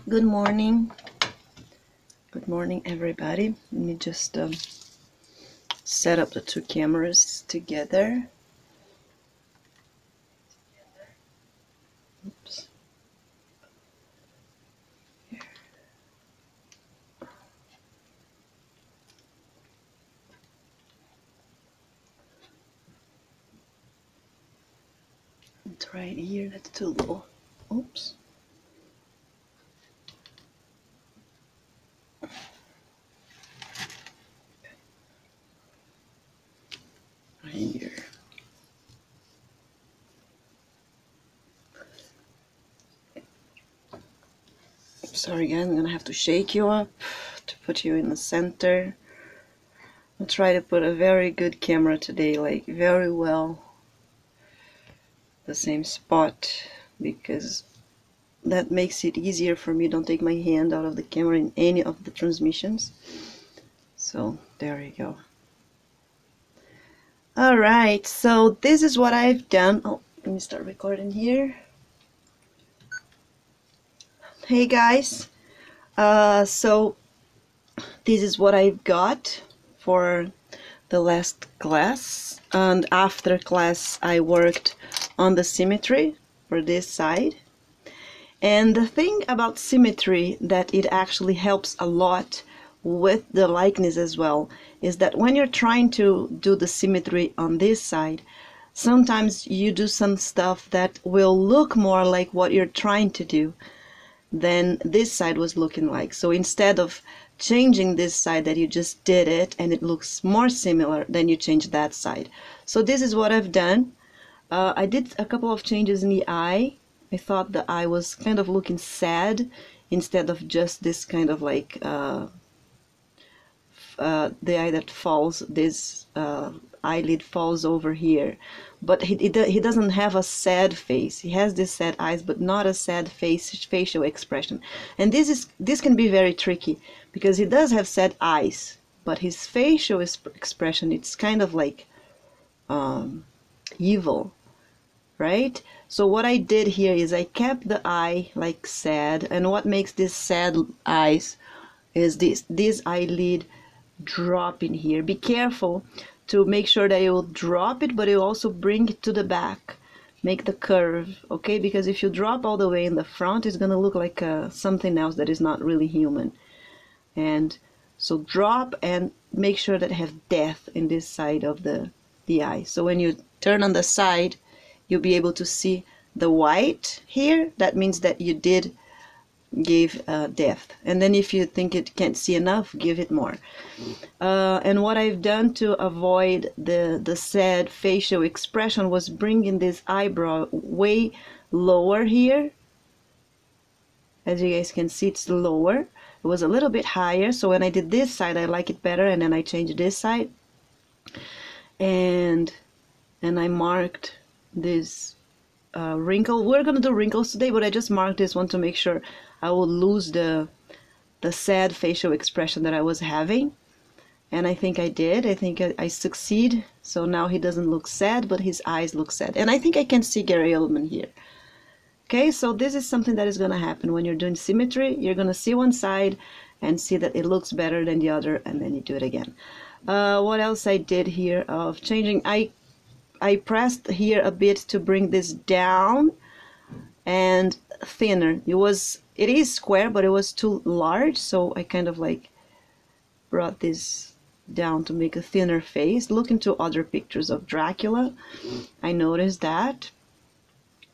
Good morning. Good morning, everybody. Let me just set up the two cameras together. Oops. Here. It's right here. That's too low. Oops. Right here. Sorry, guys. I'm gonna have to shake you up to put you in the center. I'll try to put a very good camera today, like very well the same spot, because that makes it easier for me. Don't take my hand out of the camera in any of the transmissions. So there you go. All right, so this is what I've done. Oh, let me start recording here. Hey guys, so this is what I've got for the last class, and after class I worked on the symmetry for this side. And the thing about symmetry that it actually helps a lot with the likeness as well is that when you're trying to do the symmetry on this side, sometimes you do some stuff that will look more like what you're trying to do than this side was looking like. So instead of changing this side that you just did it and it looks more similar, then you change that side. So this is what I've done. I did a couple of changes in the eye. I thought the eye was kind of looking sad instead of just this kind of like the eye that falls, this eyelid falls over here. But he doesn't have a sad face. He has this sad eyes, but not a sad facial expression. And this can be very tricky because he does have sad eyes, but his facial expression, it's kind of like evil, right? So what I did here is I kept the eye like sad, and what makes this sad eyes is this eyelid drop in here. Be careful to make sure that you will drop it, but you also bring it to the back, make the curve, okay? Because if you drop all the way in the front, it's gonna look like something else that is not really human. And so drop and make sure that you have depth in this side of the eye. So when you turn on the side, you'll be able to see the white here. That means that you did give depth. And then if you think it can't see enough, give it more. And what I've done to avoid the sad facial expression was bringing this eyebrow way lower here. As you guys can see, it's lower. It was a little bit higher, so when I did this side I like it better, and then I changed this side and I marked this wrinkle. We're gonna do wrinkles today, but I just marked this one to make sure I will lose the sad facial expression that I was having. And I think I did. I think I succeed. So now he doesn't look sad, but his eyes look sad. And I think I can see Gary Oldman here. Okay, so this is something that is going to happen when you're doing symmetry. You're going to see one side and see that it looks better than the other, and then you do it again. What else I did here of changing? I pressed here a bit to bring this down and thinner. It is square, but it was too large, so I kind of like brought this down to make a thinner face. Look into other pictures of Dracula. I noticed that.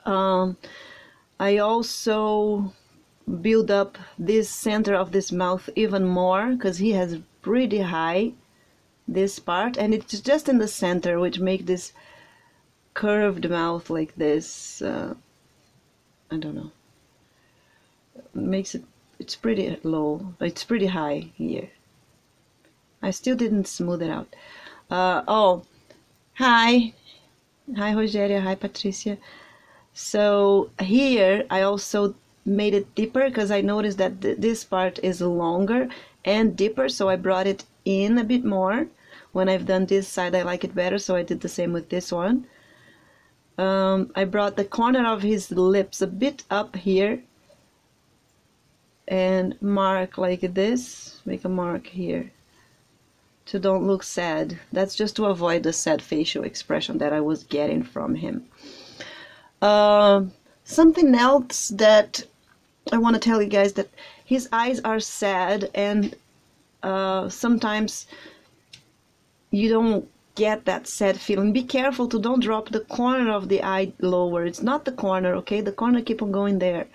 I also build up this center of this mouth even more because he has pretty high this part, and it's just in the center, which make this curved mouth like this. I don't know. Makes it's pretty low. It's pretty high here. I still didn't smooth it out. Oh, hi. Hi, Rogéria. Hi, Patricia. So here I also made it deeper because I noticed that this part is longer and deeper, so I brought it in a bit more. When I've done this side, I like it better, so I did the same with this one. I brought the corner of his lips a bit up here, and mark like this, make a mark here to don't look sad. That's just to avoid the sad facial expression that I was getting from him. Something else that I want to tell you guys, that his eyes are sad, and sometimes you don't get that sad feeling. Be careful to don't drop the corner of the eye lower. It's not the corner, okay? The corner keep on going there.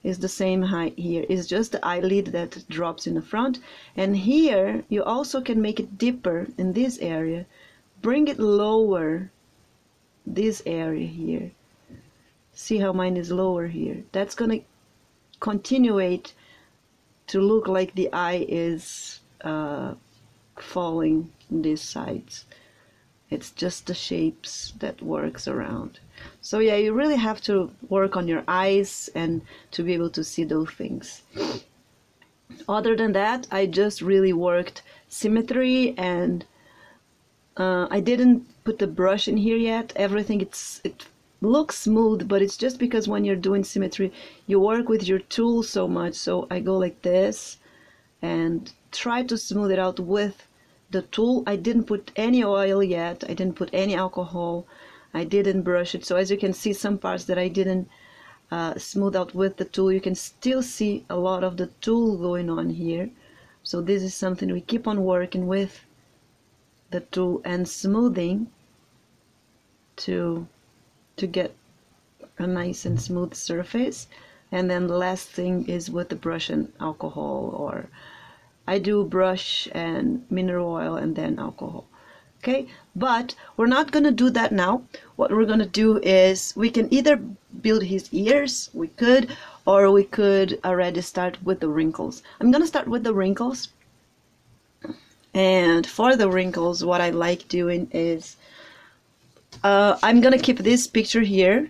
Is the same height here. It's just the eyelid that drops in the front. And here you also can make it deeper in this area. Bring it lower, this area here. See how mine is lower here? That's gonna continuate to look like the eye is falling in these sides. It's just the shapes that works around. So yeah, you really have to work on your eyes and to be able to see those things. Other than that, I just really worked symmetry, and I didn't put the brush in here yet. Everything, it looks smooth, but it's just because when you're doing symmetry, you work with your tool so much. So I go like this and try to smooth it out with the tool. I didn't put any oil yet. I didn't put any alcohol. I didn't brush it. So as you can see, some parts that I didn't smooth out with the tool, you can still see a lot of the tool going on here. So this is something we keep on working with the tool and smoothing to get a nice and smooth surface. And then the last thing is with the brush and alcohol, or I do brush and mineral oil and then alcohol. Okay, but we're not gonna do that now. What we're gonna do is, we can either build his ears, we could, or we could already start with the wrinkles. I'm gonna start with the wrinkles. And for the wrinkles, what I like doing is, I'm gonna keep this picture here,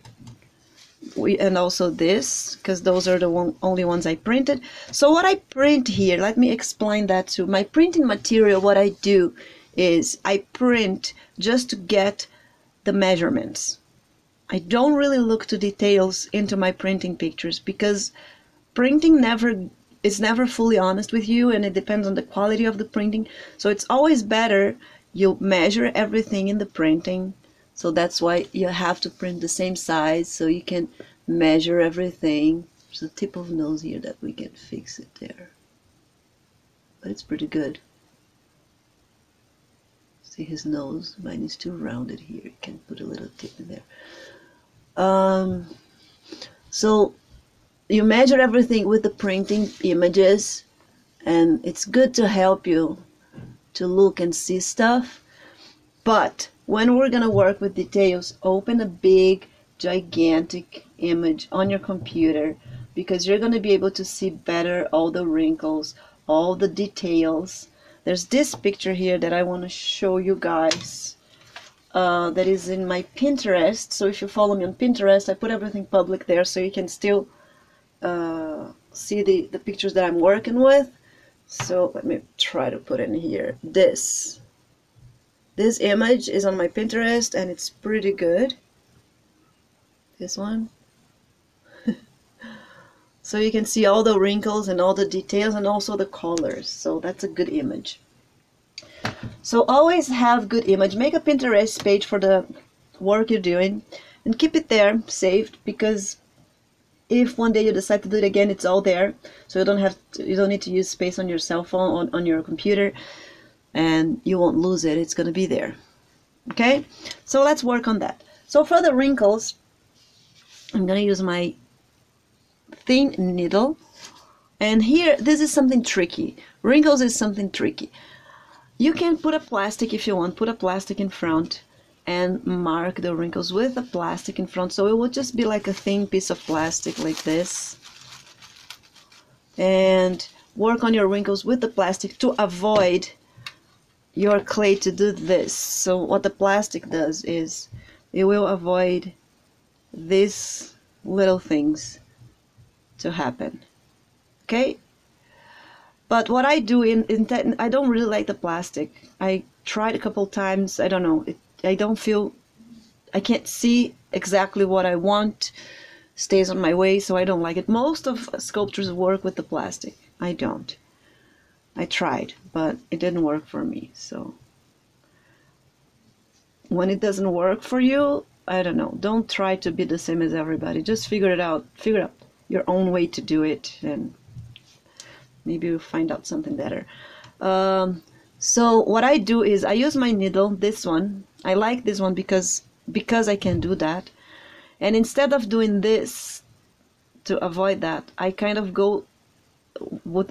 and also this, because those are the only ones I printed. So what I print here, let me explain that too. My printing material, what I do is I print just to get the measurements. I don't really look to details into my printing pictures, because printing is never fully honest with you, and it depends on the quality of the printing. So it's always better you measure everything in the printing. So that's why you have to print the same size, so you can measure everything. There's a tip of nose here that we can fix it there, but it's pretty good. See his nose? Mine is too rounded here. You can put a little tip in there. So you measure everything with the printing images, and it's good to help you to look and see stuff. But when we're gonna work with details, open a big, gigantic image on your computer, because you're gonna be able to see better all the wrinkles, all the details. There's this picture here that I want to show you guys, that is in my Pinterest. So if you follow me on Pinterest, I put everything public there, so you can still see the pictures that I'm working with. So let me try to put in here. This image is on my Pinterest, and it's pretty good. This one. So you can see all the wrinkles and all the details, and also the colors. So that's a good image. So always have good image. Make a Pinterest page for the work you're doing and keep it there saved, because if one day you decide to do it again, it's all there. So you don't need to use space on your cell phone, on your computer, and you won't lose it. It's going to be there. Okay, so let's work on that. So for the wrinkles, I'm going to use my thin needle, and here, this is something tricky. Wrinkles is something tricky. You can put a plastic if you want. Put a plastic in front and mark the wrinkles with a plastic in front, so it will just be like a thin piece of plastic like this, and work on your wrinkles with the plastic to avoid your clay to do this. So what the plastic does is it will avoid these little things to happen. Okay, but what I do I don't really like the plastic. I tried a couple times. I don't know, I don't feel, I can't see exactly what I want. stays on my way, so I don't like it. Most of sculptures work with the plastic. I don't. I tried, but it didn't work for me. So when it doesn't work for you, I don't know. Don't try to be the same as everybody. Just figure it out. Figure out your own way to do it, and maybe you'll find out something better. So what I do is I use my needle, this one. I like this one because I can do that. And instead of doing this to avoid that, I kind of go with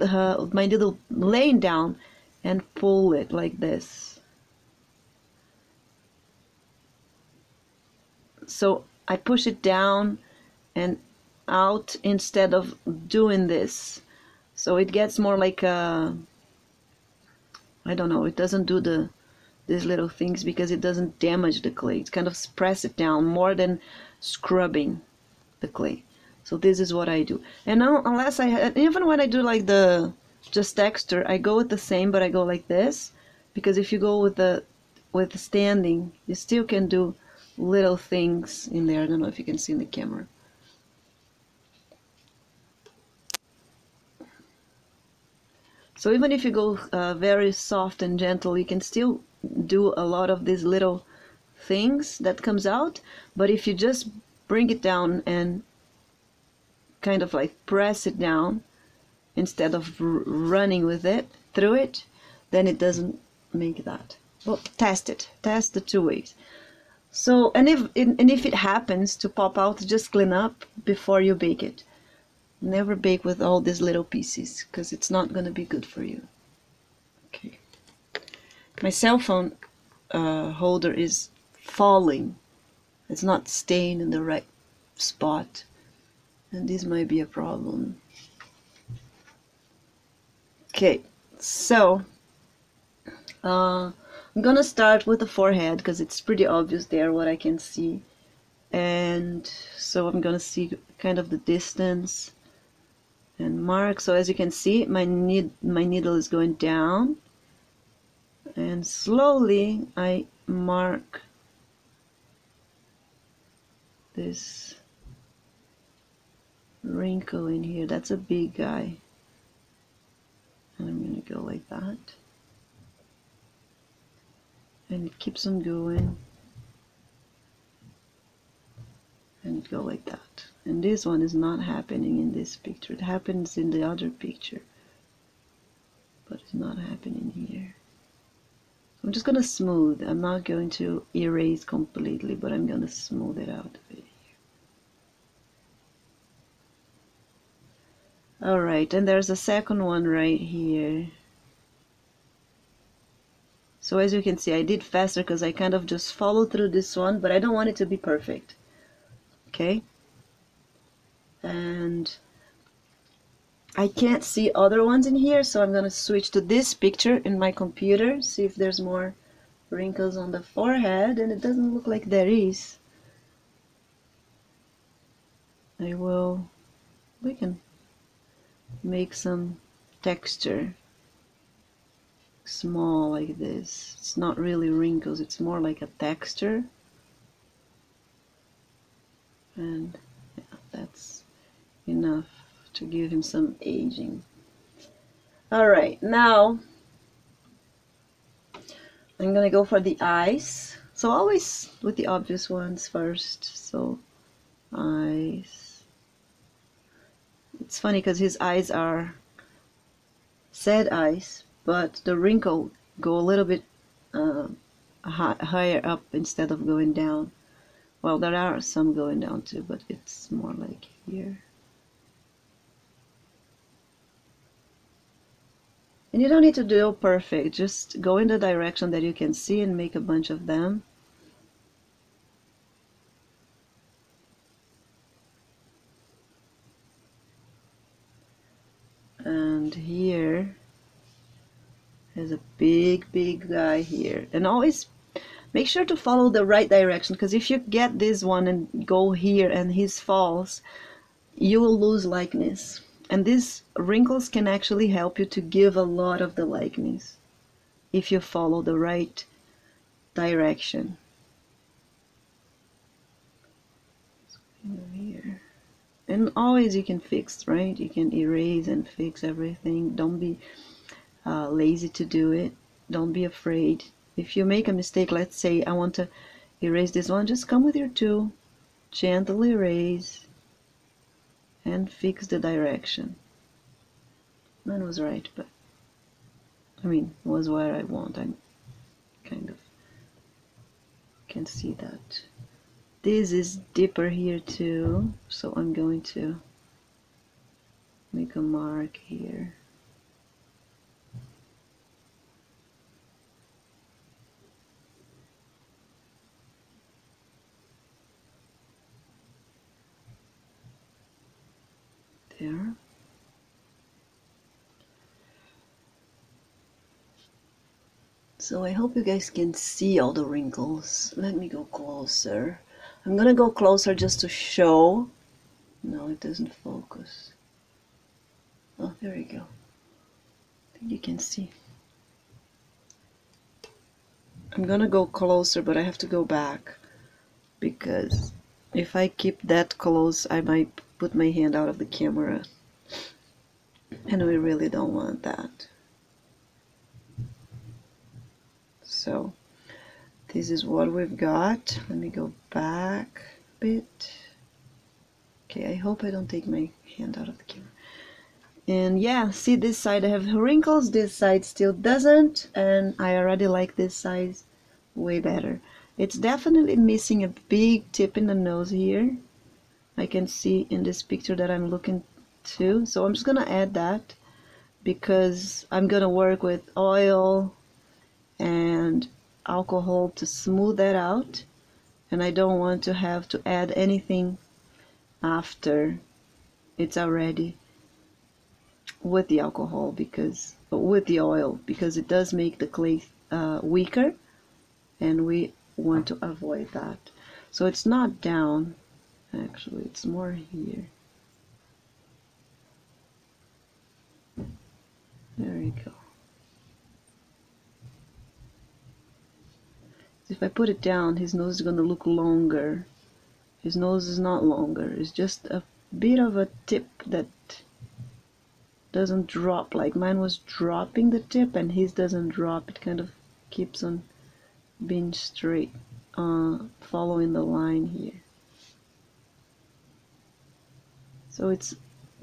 my needle laying down and pull it like this. So I push it down and out instead of doing this. So it gets more like a, I don't know, it doesn't do these little things because it doesn't damage the clay. It kind of press it down more than scrubbing the clay. So this is what I do. And now, unless even when I do like the just texture, I go with the same, but I go like this, because if you go with the standing, you still can do little things in there. I don't know if you can see in the camera. So even if you go very soft and gentle, you can still do a lot of these little things that comes out. But if you just bring it down and kind of like press it down instead of running with it through it, then it doesn't make that. Well, test it. Test the two ways. So, and if it happens to pop out, just clean up before you bake it. Never bake with all these little pieces, because it's not going to be good for you. Okay. My cell phone holder is falling. It's not staying in the right spot, and this might be a problem. Okay, so I'm gonna start with the forehead because it's pretty obvious there what I can see, and so I'm gonna see kind of the distance and mark. So as you can see, my needle is going down, and slowly I mark this wrinkle in here. That's a big guy, and I'm gonna go like that, and it keeps on going, and it go like that. And this one is not happening in this picture. It happens in the other picture, but it's not happening here. I'm just gonna smooth. I'm not going to erase completely, but I'm gonna smooth it out a bit here. All right, and there's a second one right here. So as you can see, I did faster because I kind of just followed through this one, but I don't want it to be perfect. Okay? And I can't see other ones in here, so I'm gonna switch to this picture in my computer, see if there's more wrinkles on the forehead, and it doesn't look like there is. We can make some texture small like this. It's not really wrinkles, it's more like a texture. And yeah, that's enough to give him some aging. Alright, now I'm gonna go for the eyes. So always with the obvious ones first. So eyes. It's funny because his eyes are sad eyes, but the wrinkle go a little bit higher up instead of going down. Well, there are some going down too, but it's more like here. And you don't need to do perfect, just go in the direction that you can see and make a bunch of them. And here is a big guy here. And always make sure to follow the right direction, because if you get this one and go here and his falls, you will lose likeness. And these wrinkles can actually help you to give a lot of the likeness if you follow the right direction. Over here. And always you can fix, right? You can erase and fix everything. Don't be lazy to do it. Don't be afraid. If you make a mistake, let's say I want to erase this one, just come with your tool, gently erase, and fix the direction. Mine was right, but I mean, it was where I want. I kind of can see that. This is deeper here too, so I'm going to make a mark here. There. So I hope you guys can see all the wrinkles. Let me go closer. I'm gonna go closer just to show. No, it doesn't focus. Oh, there you go. I think you can see. I'm gonna go closer, but I have to go back because if I keep that close, I might put my hand out of the camera, and we really don't want that. So this is what we've got. Let me go back a bit. Okay, I hope I don't take my hand out of the camera. And yeah, see, this side I have wrinkles, this side still doesn't, and I already like this side way better. It's definitely missing a big tip in the nose here. I can see in this picture that I'm looking to, so I'm just gonna add that because I'm gonna work with oil and alcohol to smooth that out, and I don't want to have to add anything after it's already with the alcohol, because with the oil, because it does make the clay weaker, and we want to avoid that. So it's not down, actually it's more here. There you go. If I put it down, his nose is going to look longer. His nose is not longer, it's just a bit of a tip that doesn't drop. Like mine was dropping the tip, and his doesn't drop. It kind of keeps on being straight, following the line here. So it's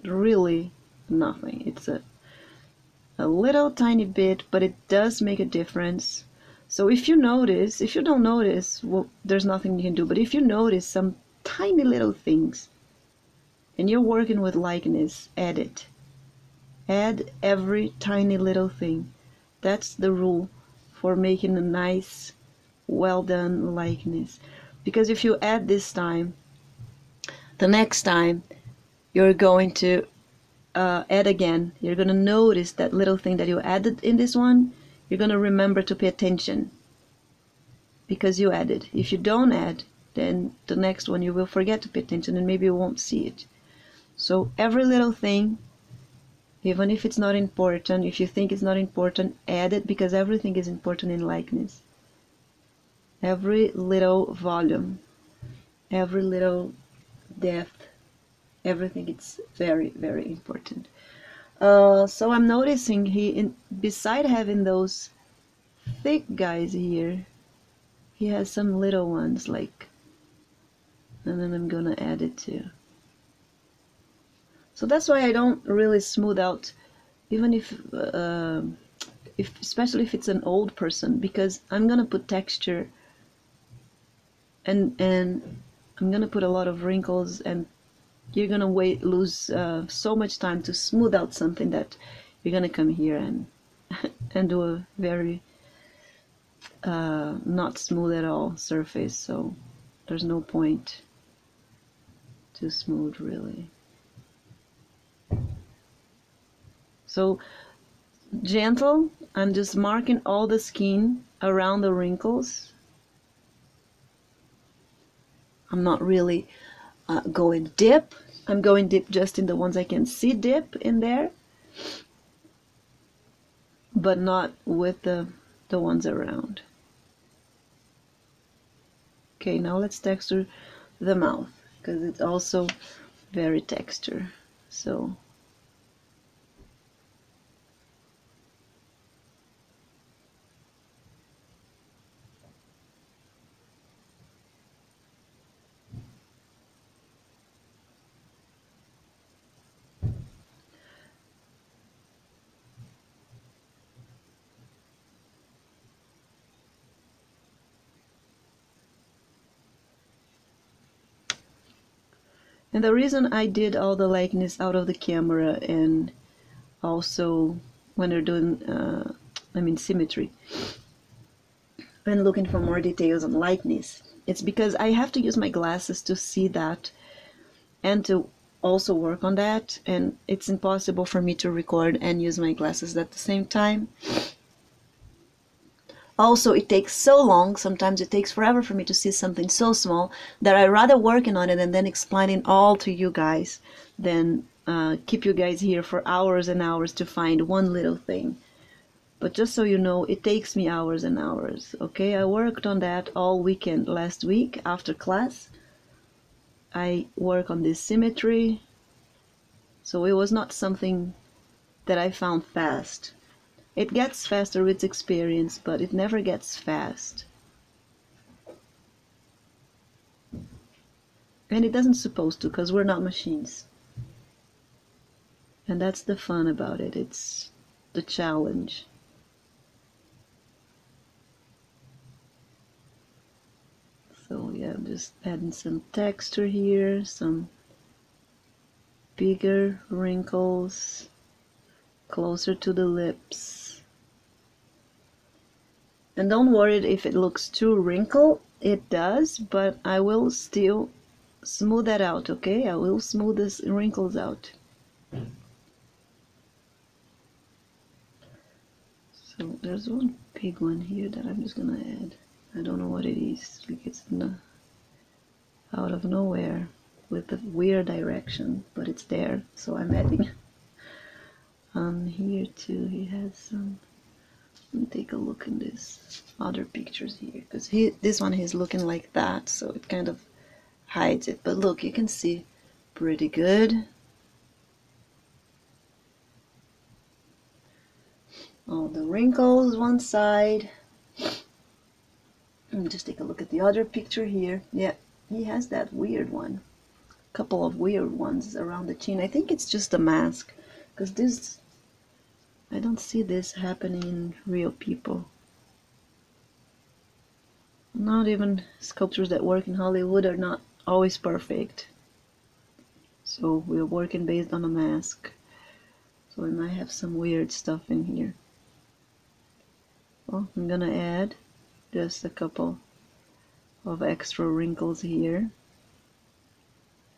really nothing. It's a little tiny bit, but it does make a difference. So if you notice, if you don't notice, well, there's nothing you can do. But if you notice some tiny little things and you're working with likeness, add it. Add every tiny little thing. That's the rule for making a nice, well done likeness. Because if you add this time, the next time you're going to add again, you're going to notice that little thing that you added in this one. You're going to remember to pay attention because you added. If you don't add, then the next one you will forget to pay attention and maybe you won't see it. So every little thing, even if it's not important, if you think it's not important, add it, because everything is important in likeness. Every little volume, every little depth, everything, it's very, very important. So I'm noticing beside having those thick guys here, he has some little ones, like, and then I'm gonna add it too. So that's why I don't really smooth out, even if especially if it's an old person, because I'm gonna put texture, and I'm gonna put a lot of wrinkles, and you're gonna lose so much time to smooth out something that you're gonna come here and and do a very not smooth at all surface. So there's no point to smooth, really. So gentle, I'm just marking all the skin around the wrinkles. I'm not really going deep. I'm going deep just in the ones I can see dip in there, but not with the ones around. Okay, now let's texture the mouth, because it's also very texture. So and the reason I did all the likeness out of the camera, and also when they're doing symmetry and looking for more details on likeness, it's because I have to use my glasses to see that and to also work on that, and it's impossible for me to record and use my glasses at the same time. Also, it takes so long, sometimes it takes forever for me to see something so small, that I rather working on it and then explaining all to you guys than keep you guys here for hours and hours to find one little thing. But just so you know, it takes me hours and hours. Okay, I worked on that all weekend last week after class. I work on this symmetry, so it was not something that I found fast. It gets faster with experience, but it never gets fast. And it doesn't supposed to, because we're not machines. And that's the fun about it. It's the challenge. So yeah, I'm just adding some texture here, some bigger wrinkles closer to the lips. And don't worry if it looks too wrinkled. It does, but I will still smooth that out, okay? I will smooth these wrinkles out. So there's one big one here that I'm just gonna add. I don't know what it is. Like it's out of nowhere with a weird direction, but it's there, so I'm adding. Here too, he has some. Let me take a look in this other pictures here, because this one he's looking like that, so it kind of hides it. But look, you can see pretty good. All the wrinkles one side. Let me just take a look at the other picture here. Yeah, he has that weird one. A couple of weird ones around the chin. I think it's just a mask, because this, I don't see this happening in real people. Not even sculptures that work in Hollywood are not always perfect. So we're working based on a mask. So we might have some weird stuff in here. Well, I'm gonna add just a couple of extra wrinkles here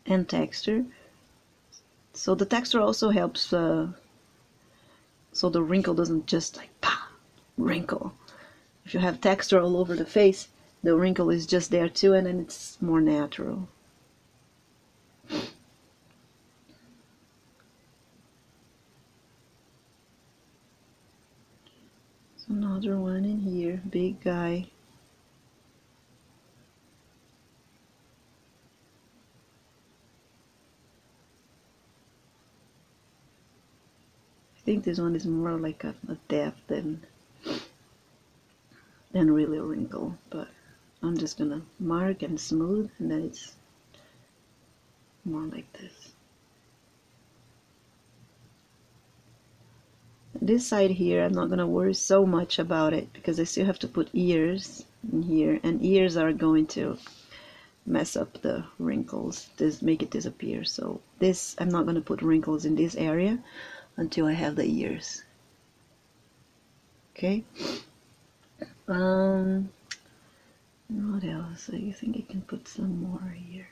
and texture. So the texture also helps so the wrinkle doesn't just like wrinkle. If you have texture all over the face, the wrinkle is just there too, and then it's more natural. So another one in here, big guy. I think this one is more like a depth than really a wrinkle, but I'm just gonna mark and smooth, and then it's more like this. This side here, I'm not gonna worry so much about it because I still have to put ears in here, and ears are going to mess up the wrinkles, make it disappear. So this, I'm not gonna put wrinkles in this area until I have the ears. Okay. What else? I think I can put some more here.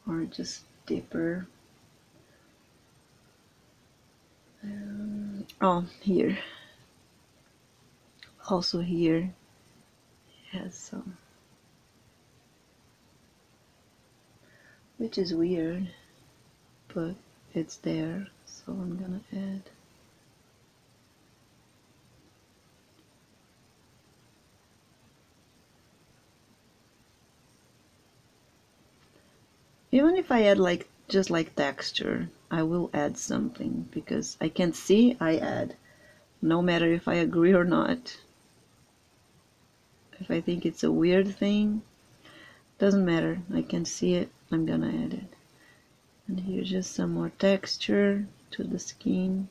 Or just deeper. Oh, here. Also here has some, which is weird, but it's there, so I'm gonna add. Even if I add like just like texture, I will add something because I can see I add, no matter if I agree or not. If I think it's a weird thing, doesn't matter. I can see it, I'm gonna add it. And here's just some more texture to the skin.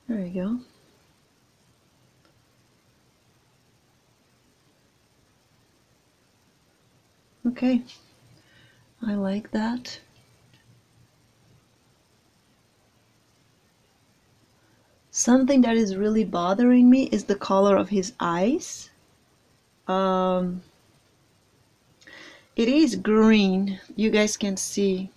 There we go. Okay, I like that. Something that is really bothering me is the color of his eyes. Um, it is green. You guys can see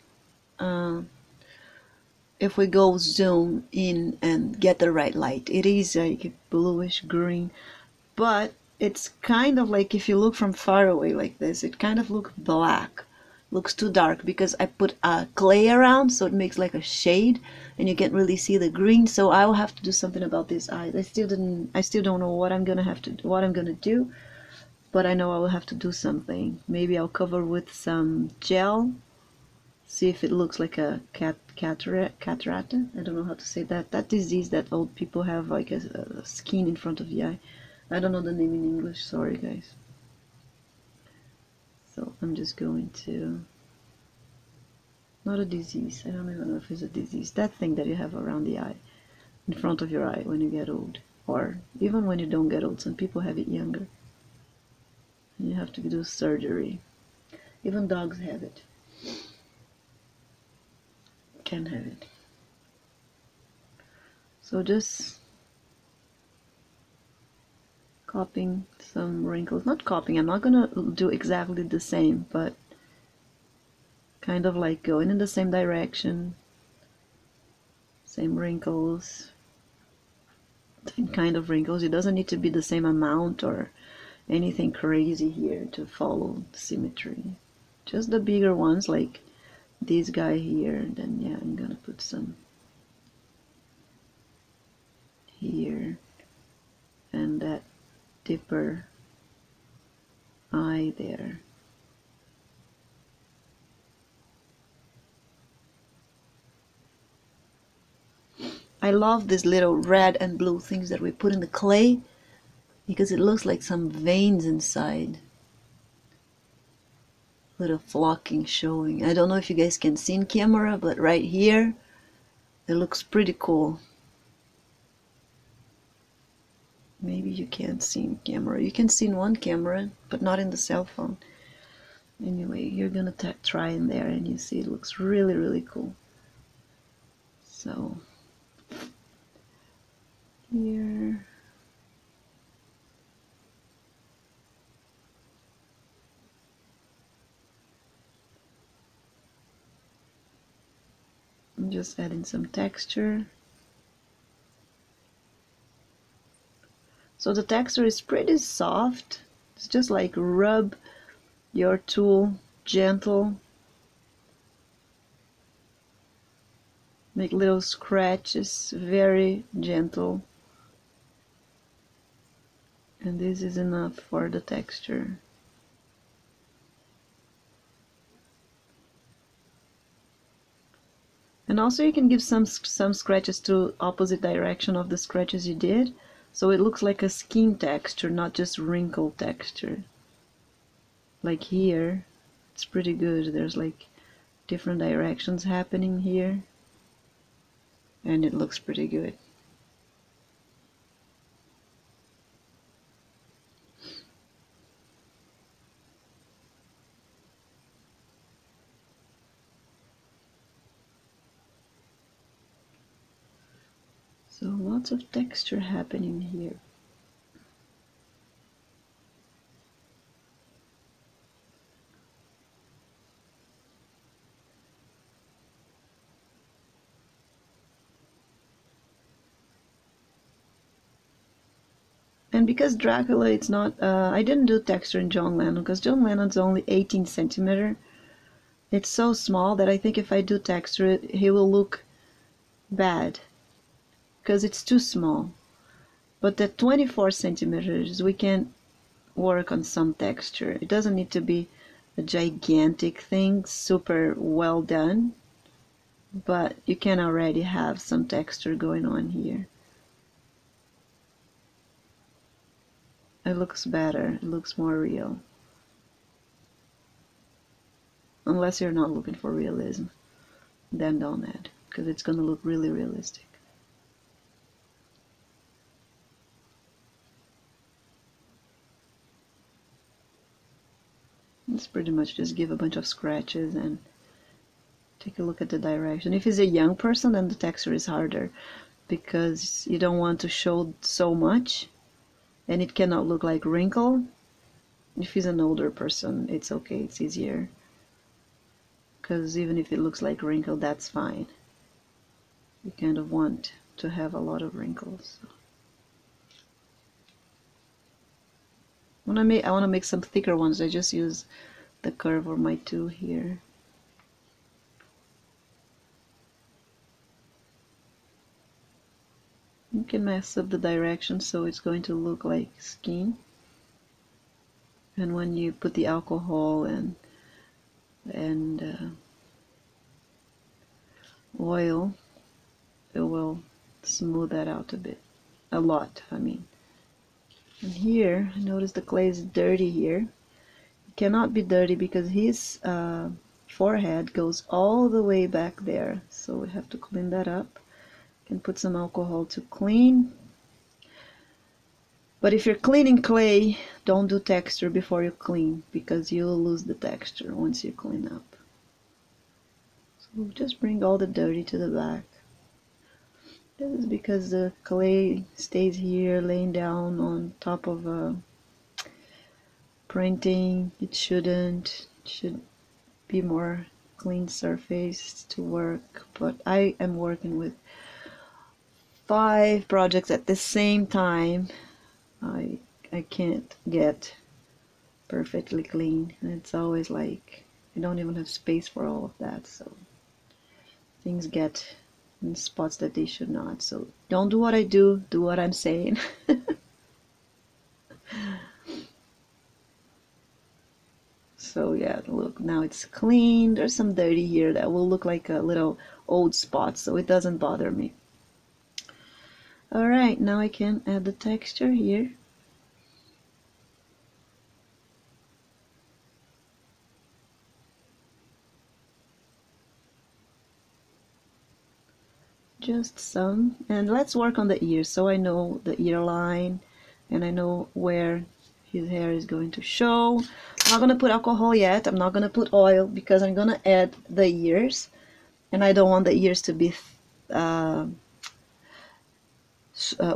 if we go zoom in and get the right light. It is like bluish green, but it's kind of like if you look from far away like this, it kind of looks black. Looks too dark because I put clay around, so it makes like a shade, and you can't really see the green. So I will have to do something about these eyes. I still don't know what I'm gonna do, but I know I will have to do something. Maybe I'll cover with some gel, see if it looks like a cataract. I don't know how to say that. That disease that old people have, like a skin in front of the eye. I don't know the name in English. Sorry, guys. So I'm just going to. Not a disease. I don't even know if it's a disease. That thing that you have around the eye, in front of your eye when you get old. Or even when you don't get old. Some people have it younger. And you have to do surgery. Even dogs have it. Can have it. So just copying some wrinkles. Not copying. I'm not gonna do exactly the same, but kind of like going in the same direction. Same wrinkles. Same kind of wrinkles. It doesn't need to be the same amount or anything crazy here to follow symmetry. Just the bigger ones like this guy here. Then yeah, I'm gonna put some here and that deeper eye there. I love these little red and blue things that we put in the clay because it looks like some veins inside. Little flocking showing. I don't know if you guys can see in camera, but right here it looks pretty cool. Maybe you can't see in camera. You can see in one camera, but not in the cell phone. Anyway, you're gonna try in there and you see it looks really, really cool. So here. I'm just adding some texture. So the texture is pretty soft. It's just like rub your tool gentle. Make little scratches, very gentle. And this is enough for the texture. And also you can give some scratches to opposite direction of the scratches you did, so it looks like a skin texture, not just wrinkle texture. Like here, it's pretty good. There's like different directions happening here, and it looks pretty good. So lots of texture happening here. And because Dracula, it's not, I didn't do texture in John Lennon because John Lennon's only 18 centimeter. It's so small that I think if I do texture it, he will look bad because it's too small. But at 24 centimeters, we can work on some texture. It doesn't need to be a gigantic thing, super well done, but you can already have some texture going on here. It looks better, it looks more real. Unless you're not looking for realism, then don't add, because it's going to look really realistic. It's pretty much just give a bunch of scratches and take a look at the direction. If he's a young person, then the texture is harder because you don't want to show so much and it cannot look like wrinkle. If he's an older person, it's okay, it's easier. Because even if it looks like wrinkle, that's fine. You kind of want to have a lot of wrinkles. So. I want to make some thicker ones. I just use the curve of my tool here. You can mess up the direction so it's going to look like skin. And when you put the alcohol and oil, it will smooth that out a bit. A lot, I mean. And here, notice the clay is dirty here. It cannot be dirty because his forehead goes all the way back there. So we have to clean that up. You can put some alcohol to clean. But if you're cleaning clay, don't do texture before you clean because you'll lose the texture once you clean up. So just bring all the dirty to the back. This is because the clay stays here laying down on top of printing. It shouldn't. It should be more clean surface to work. But I am working with 5 projects at the same time. I can't get perfectly clean. And it's always like I don't even have space for all of that. So things get in spots that they should not. So don't do what I do what I'm saying. So yeah, look, now it's clean. There's some dirty here that will look like a little old spot, so it doesn't bother me. Alright, now I can add the texture here. Just some, and let's work on the ears so I know the ear line and I know where his hair is going to show. I'm not going to put alcohol yet. I'm not going to put oil because I'm going to add the ears and I don't want the ears to be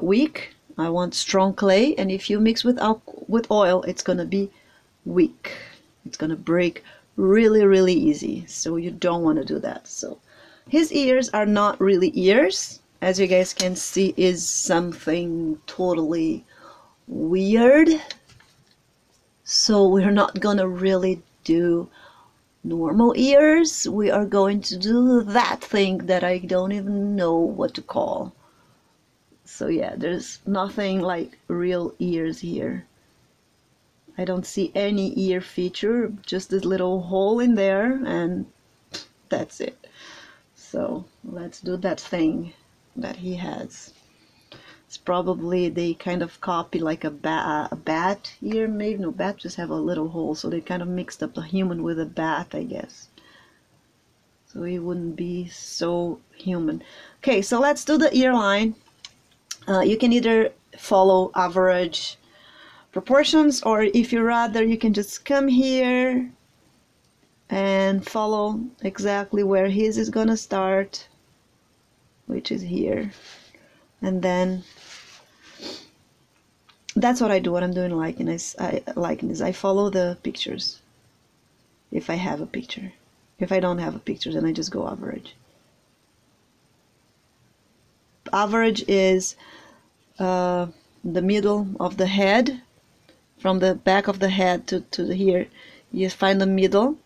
weak. I want strong clay, and if you mix with oil, it's going to be weak. It's going to break really easy, so you don't want to do that. So his ears are not really ears. As you guys can see, is something totally weird. So we're not gonna really do normal ears. We are going to do that thing that I don't even know what to call. So yeah, there's nothing like real ears here. I don't see any ear feature, just this little hole in there, and that's it. So let's do that thing that he has. It's probably they kind of copy like a bat ear, maybe. No, bat just have a little hole, so they kind of mixed up the human with a bat, I guess. So he wouldn't be so human. Okay, so let's do the ear line. You can either follow average proportions, or if you rather, you can just come here and follow exactly where his is gonna start, which is here. And then that's what I do. What I'm doing likeness, I follow the pictures if I have a picture. If I don't have a picture, then I just go average. Average is the middle of the head, from the back of the head to here. You find the middle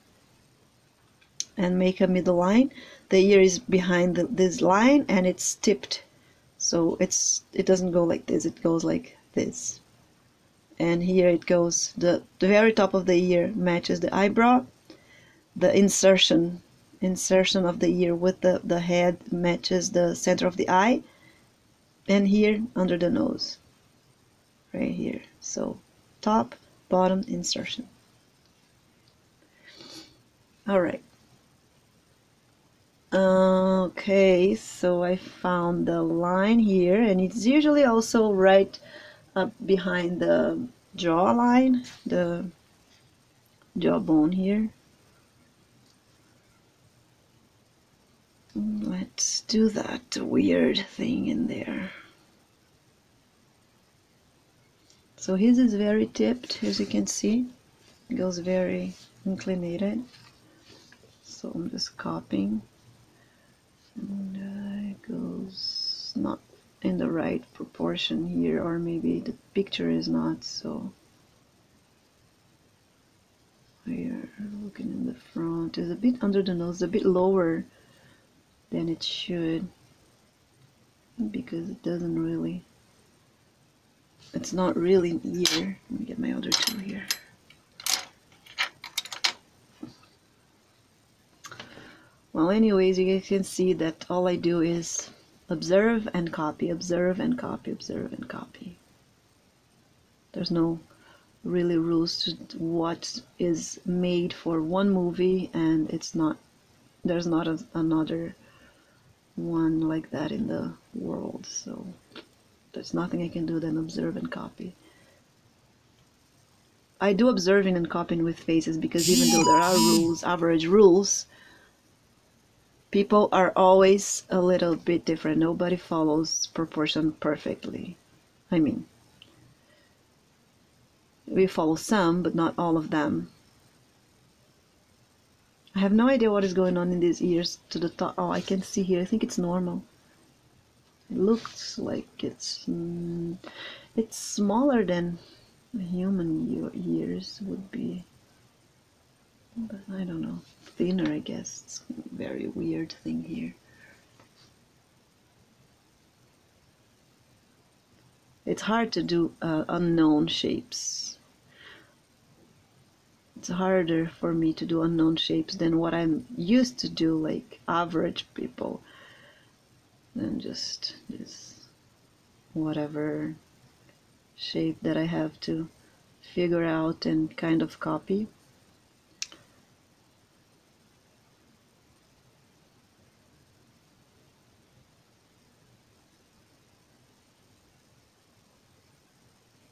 and make a middle line. The ear is behind this line and it's tipped, so it doesn't go like this, it goes like this. And here it goes, the very top of the ear matches the eyebrow, the insertion of the ear with the head matches the center of the eye, and here under the nose, right here. So top, bottom, insertion. All right. Okay, so I found the line here, and it's usually also right up behind the jawline, the jawbone here. Let's do that weird thing in there. So his is very tipped, as you can see. It goes very inclinated. So I'm just copying. And it goes not in the right proportion here, or maybe the picture is not, so here, looking in the front, is a bit under the nose, a bit lower than it should, because it doesn't really, it's not really an ear. Let me get my other two here. Well, anyways, you guys can see that all I do is observe and copy, observe and copy, observe and copy. There's no really rules to what is made for one movie, and it's not, there's not another one like that in the world, so there's nothing I can do than observe and copy. I do observing and copying with faces because even though there are rules, average rules, people are always a little bit different. Nobody follows proportion perfectly. I mean, we follow some, but not all of them. I have no idea what is going on in these ears to the top. Oh, I can see here. I think it's normal. It looks like it's smaller than a human ears would be, but I don't know. Thinner, I guess. It's a very weird thing here. It's hard to do unknown shapes. It's harder for me to do unknown shapes than what I'm used to do, like average people, than just this whatever shape that I have to figure out and kind of copy.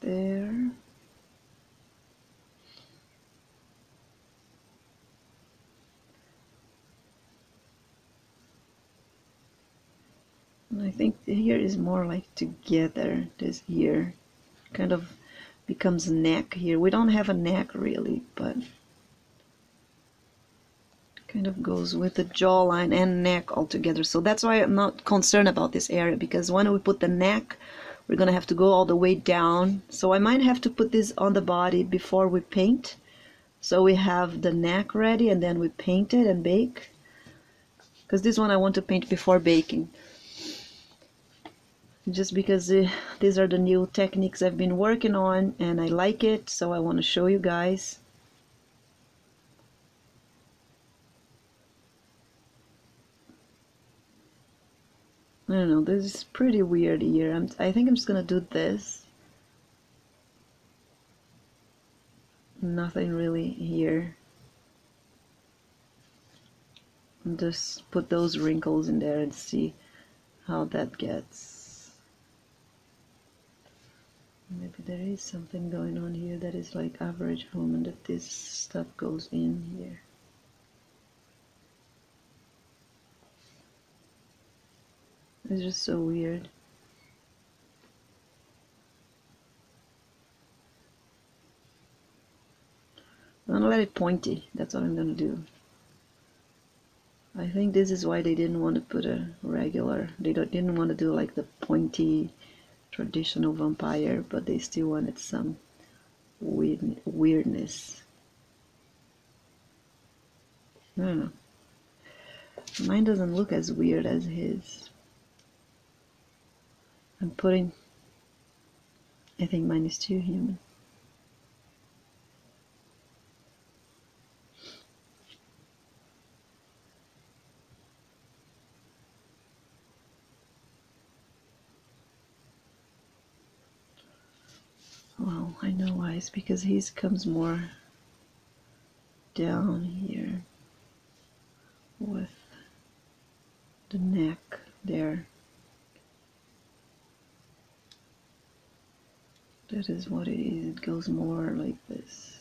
There. I think here is more like together. This ear kind of becomes a neck here. We don't have a neck really, but kind of goes with the jawline and neck all together. So that's why I'm not concerned about this area, because when we put the neck, we're gonna have to go all the way down. So I might have to put this on the body before we paint. So we have the neck ready and then we paint it and bake. Because this one I want to paint before baking. Just because these are the new techniques I've been working on and I like it, so I want to show you guys. I don't know, this is pretty weird here. I think I'm just gonna do this. Nothing really here. And just put those wrinkles in there and see how that gets. Maybe there is something going on here that is like average human, that this stuff goes in here. It's just so weird. I'm gonna let it pointy. That's what I'm gonna do. I think this is why they didn't want to put a regular. They didn't want to do like the pointy traditional vampire, but they still wanted some weirdness. I don't know. Mine doesn't look as weird as his. I think mine is too human. Well, I know why. It's because his comes more down here with the neck there. That is what it is. It goes more like this.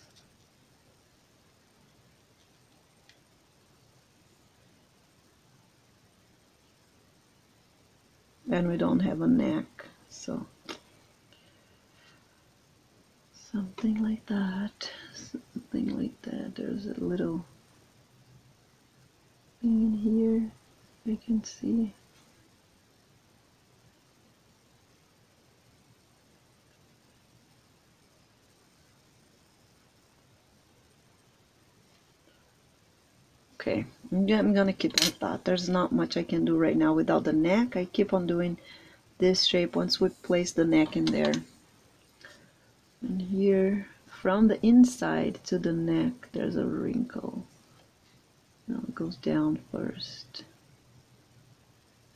And we don't have a neck, so something like that. Something like that. There's a little thing in here I can see. Okay, I'm gonna keep like that. There's not much I can do right now without the neck. I keep on doing this shape once we place the neck in there. And here, from the inside to the neck, there's a wrinkle. Now it goes down first,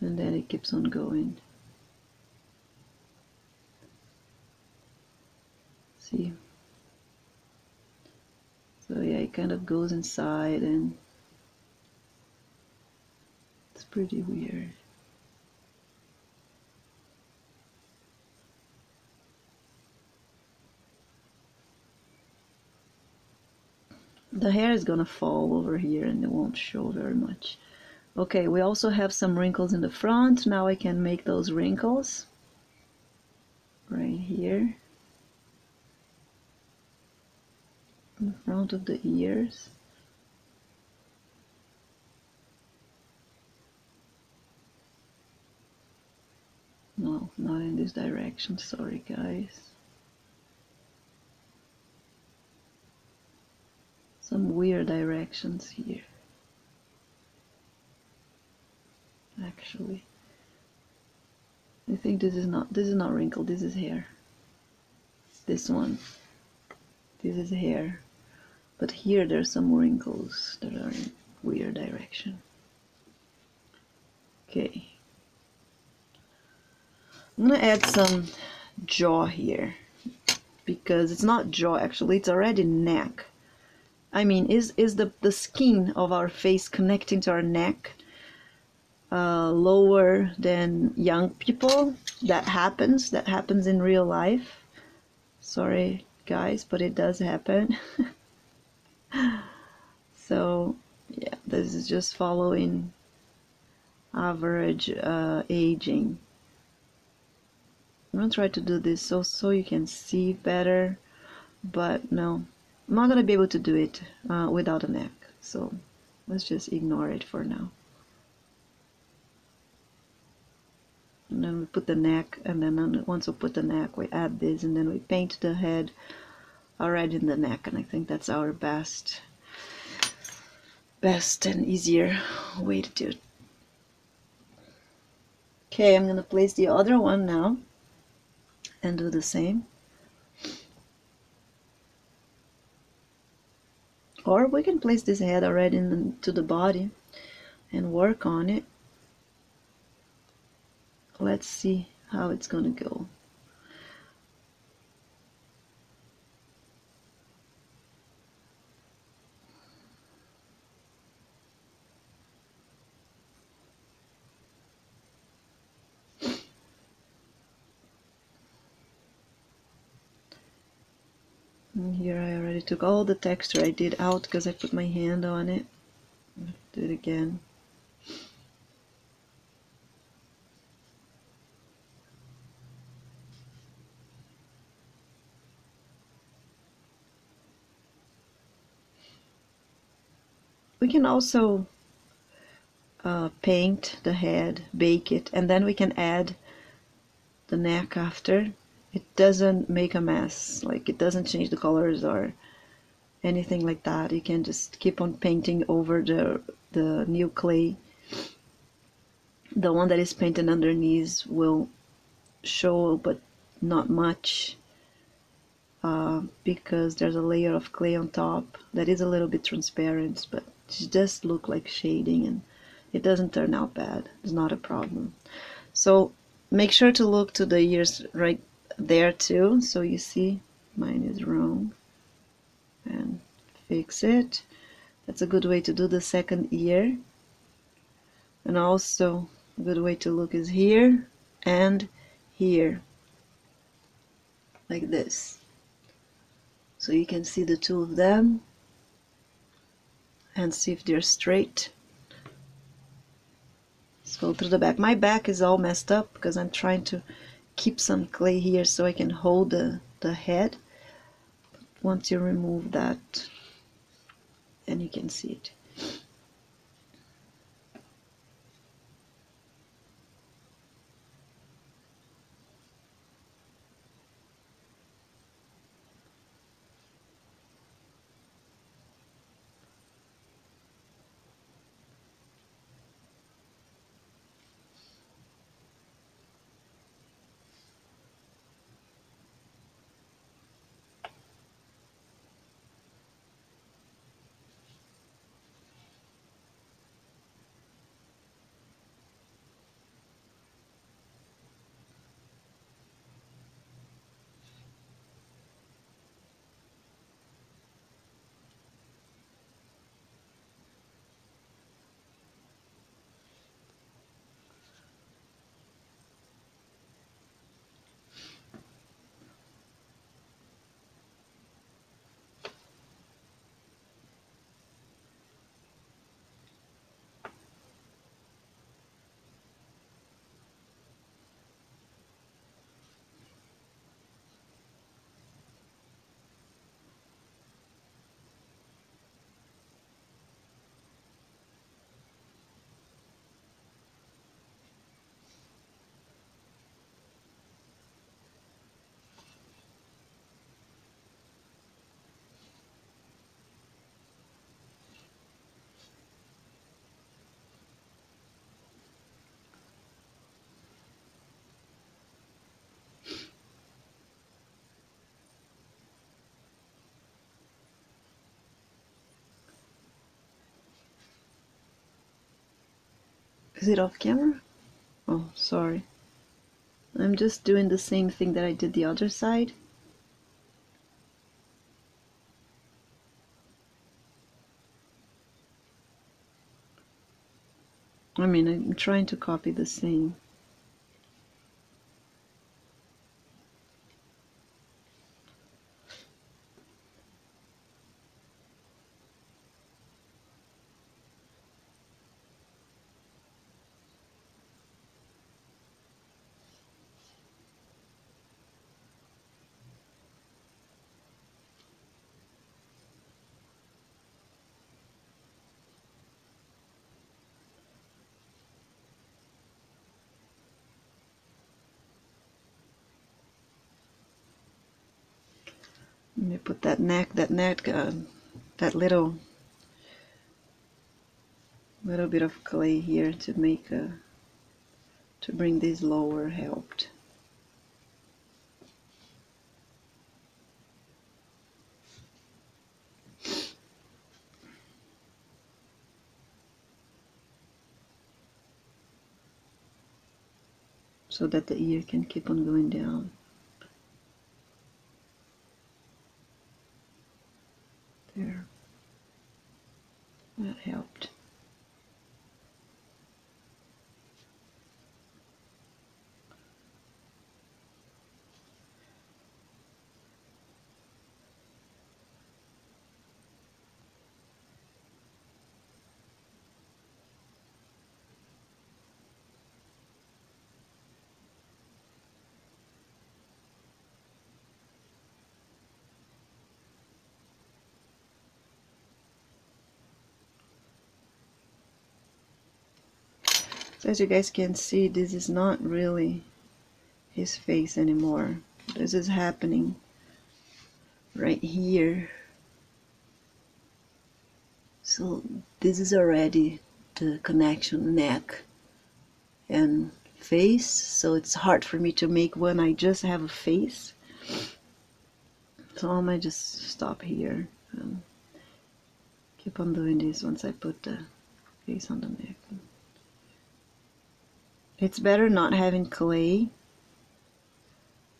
and then it keeps on going. See? So yeah, it kind of goes inside, and it's pretty weird. The hair is gonna fall over here and it won't show very much. Okay, we also have some wrinkles in the front. Now I can make those wrinkles right here in the front of the ears. No, not in this direction, sorry guys. Some weird directions here. Actually, I think this is not wrinkled, this is hair. This one. This is hair. But here there's some wrinkles that are in weird direction. Okay. I'm gonna add some jaw here because it's not jaw actually, it's already neck. I mean, is the skin of our face connecting to our neck lower than young people? That happens in real life. Sorry guys, but it does happen. So yeah, this is just following average aging. I'm gonna try to do this so you can see better, but no, I'm not gonna be able to do it without a neck, so let's just ignore it for now. And then we put the neck, and then once we put the neck, we add this, and then we paint the head already in the neck, and I think that's our best and easier way to do it. Okay, I'm gonna place the other one now and do the same. Or we can place this head already into the body and work on it. Let's see how it's gonna go. And here I already took all the texture I did out because I put my hand on it. Do it again. We can also paint the head, bake it, and then we can add the neck after, it doesn't make a mess. Like, it doesn't change the colors or anything like that. You can just keep on painting over the new clay. The one that is painted underneath will show, but not much, because there's a layer of clay on top that is a little bit transparent, but it just look like shading, and it doesn't turn out bad. It's not a problem. So make sure to look to the ears right there too, so you see mine is wrong, and fix it. That's a good way to do the second ear. And also a good way to look is here and here, like this. So you can see the two of them and see if they're straight. Let's go through the back. My back is all messed up because I'm trying to keep some clay here so I can hold the head. Once you remove that, then you can see it. Is it off camera? Oh, sorry. I'm just doing the same thing that I did the other side. I mean, I'm trying to copy the same. Let me put that neck, that little bit of clay here to make to bring this lower helped. So that the ear can keep on going down. There. That helped. So as you guys can see, this is not really his face anymore. This is happening right here. So this is already the connection neck and face, so it's hard for me to make when I just have a face. So I might just stop here and keep on doing this once I put the face on the neck. It's better not having clay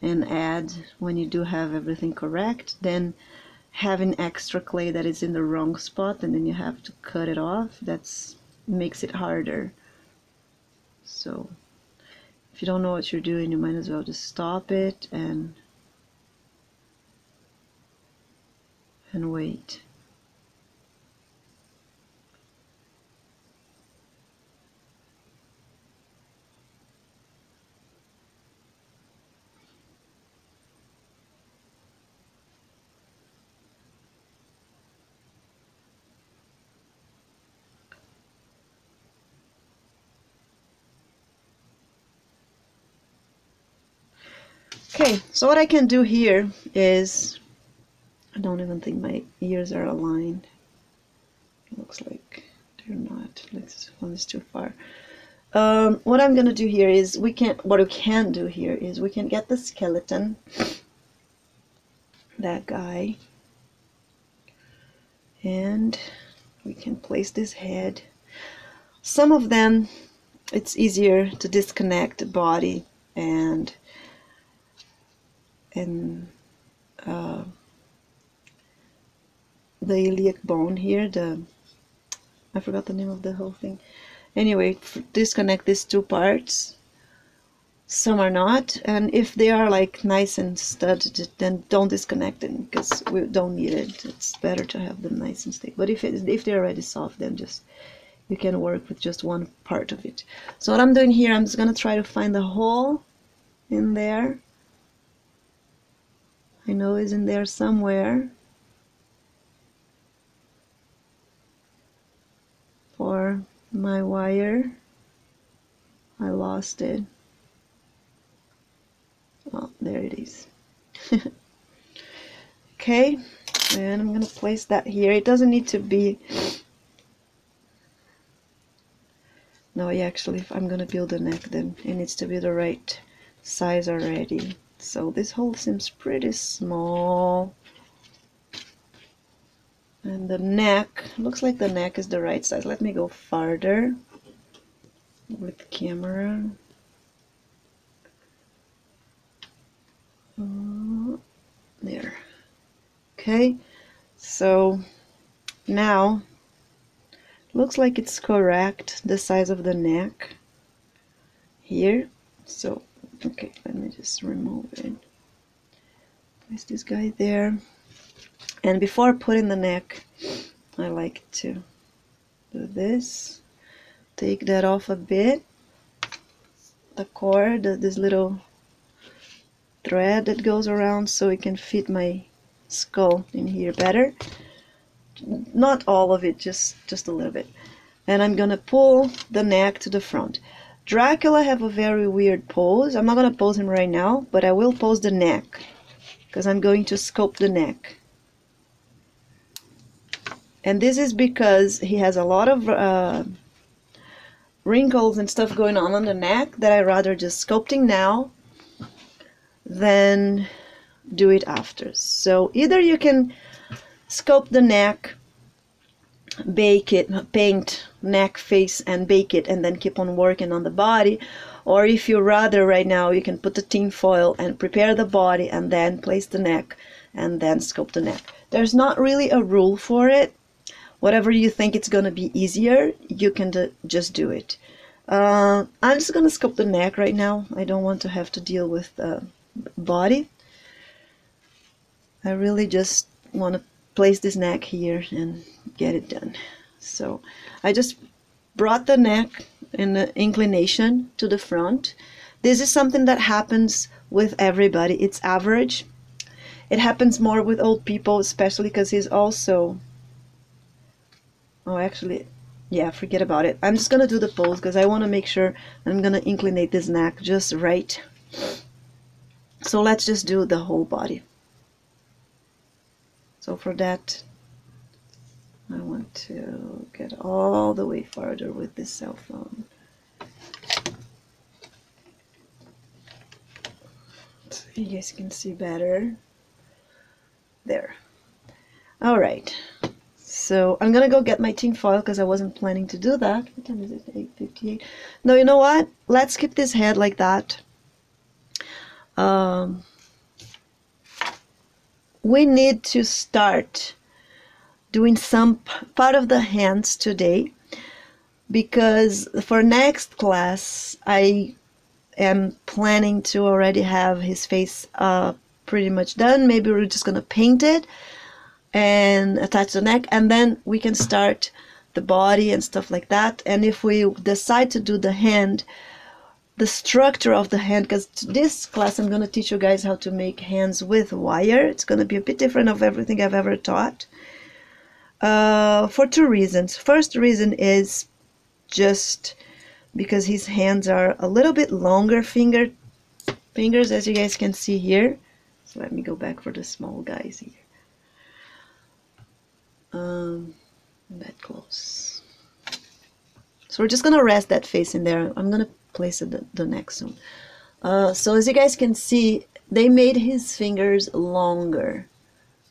and add when you do have everything correct than having extra clay that is in the wrong spot and then you have to cut it off. That's makes it harder. So if you don't know what you're doing, you might as well just stop it and wait. Okay, so what I can do here is, I don't even think my ears are aligned. It looks like they're not. This one is too far. What I'm gonna do here is what we can do here is we can get the skeleton, that guy, and we can place this head. Some of them, it's easier to disconnect the body and the iliac bone here, I forgot the name of the whole thing. Anyway, disconnect these two parts. Some are not, and if they are like nice and studded, then don't disconnect them because we don't need it. It's better to have them nice and stiff. But if they're already soft, then just you can work with just one part of it. So what I'm doing here, I'm just gonna try to find the hole in there. I know it's in there somewhere. For my wire, I lost it. Oh, there it is. Okay, and I'm gonna place that here. It doesn't need to be, no, actually, if I'm gonna build a neck, then it needs to be the right size already. So this hole seems pretty small. And the neck, looks like the neck is the right size. Let me go farther with the camera. There. Okay, so now looks like it's correct, the size of the neck here. So, okay, let me just remove it. Place this guy there. And before putting the neck, I like to do this. Take that off a bit. The cord, this little thread that goes around, so it can fit my skull in here better. Not all of it, just a little bit. And I'm gonna pull the neck to the front. Dracula have a very weird pose. I'm not gonna pose him right now, but I will pose the neck because I'm going to sculpt the neck. And this is because he has a lot of wrinkles and stuff going on the neck that I rather just sculpting now than do it after. So either you can sculpt the neck, bake it, paint neck, face, and bake it, and then keep on working on the body. Or if you rather right now, you can put the tin foil and prepare the body and then place the neck and then sculpt the neck. There's not really a rule for it. Whatever you think it's gonna be easier, you can just do it. I'm just gonna sculpt the neck right now. I don't want to have to deal with the body. I really just want to place this neck here and get it done. So I just brought the neck in the inclination to the front. This is something that happens with everybody. It's average. It happens more with old people, especially because he's also, oh, actually, yeah, forget about it. I'm just gonna do the pose because I want to make sure I'm gonna inclinate this neck just right. So let's just do the whole body. So for that, I want to get all the way farther with this cell phone. So you guys can see better. There. All right. So I'm gonna go get my tin foil because I wasn't planning to do that. What time is it? 8:58. No, you know what? Let's keep this head like that. We need to start doing some part of the hands today, because for next class I am planning to already have his face pretty much done. Maybe we're just gonna paint it and attach the neck, and then we can start the body and stuff like that. And if we decide to do the hand, the structure of the hand, because this class I'm going to teach you guys how to make hands with wire. It's going to be a bit different of everything I've ever taught, for two reasons. First reason is just because his hands are a little bit longer fingers, as you guys can see here. So let me go back for the small guys here. That close. So we're just gonna rest that face in there. I'm gonna place it the next one. So as you guys can see, they made his fingers longer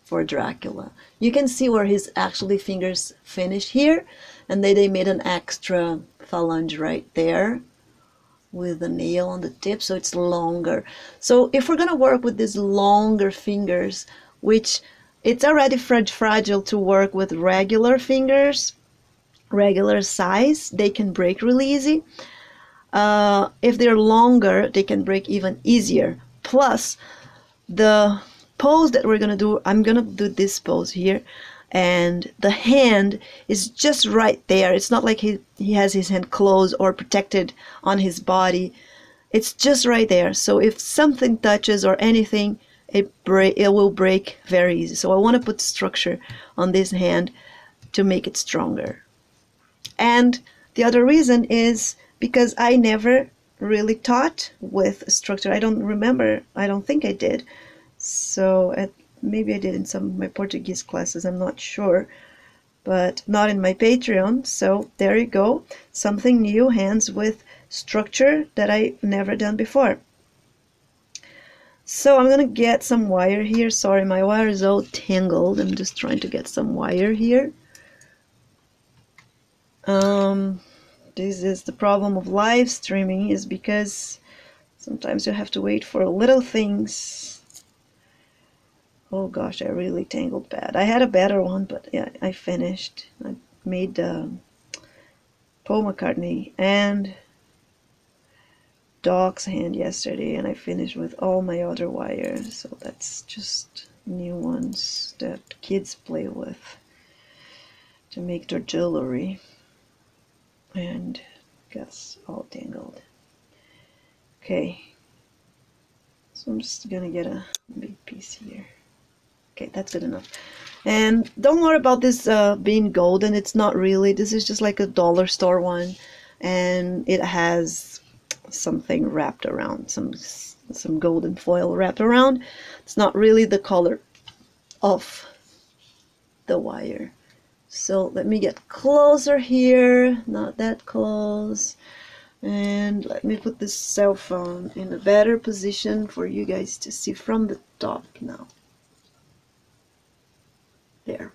for Dracula. You can see where his actually fingers finish here, and they made an extra phalange right there with a nail on the tip, so it's longer. So if we're gonna work with these longer fingers, which it's already fragile to work with regular fingers, regular size, they can break really easy. If they're longer, they can break even easier. Plus, the pose that we're gonna do, I'm gonna do this pose here, and the hand is just right there. It's not like he has his hand closed or protected on his body. It's just right there. So if something touches or anything, it will break very easy. So I want to put structure on this hand to make it stronger. And the other reason is because I never really taught with structure. I don't remember. I don't think I did. So maybe I did in some of my Portuguese classes. I'm not sure. But not in my Patreon. So there you go. Something new, hands with structure that I've never done before. So I'm gonna get some wire here. Sorry, my wire is all tangled. I'm just trying to get some wire here. This is the problem of live streaming, is because sometimes you have to wait for little things. Oh gosh, I really tangled bad. I had a better one, but yeah, I finished. I made Paul McCartney and Doc's hand yesterday, and I finished with all my other wires. So that's just new ones that kids play with to make their jewelry. And gets all tangled. Okay, so I'm just gonna get a big piece here. Okay, that's good enough. And don't worry about this being golden. It's not really. This is just like a dollar store one, and it has something wrapped around, some golden foil wrapped around. It's not really the color of the wire. So let me get closer here, not that close, and let me put this cell phone in a better position for you guys to see from the top now. There.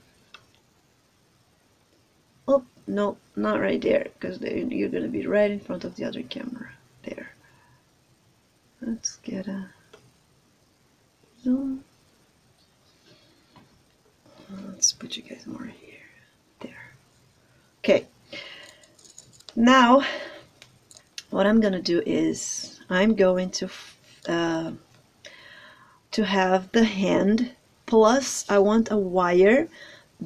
Oh, no, not right there, because you're going to be right in front of the other camera. There. Let's get a zoom. Let's put you guys more here. There. Okay. Now, what I'm going to do is I'm going to have the hand, plus I want a wire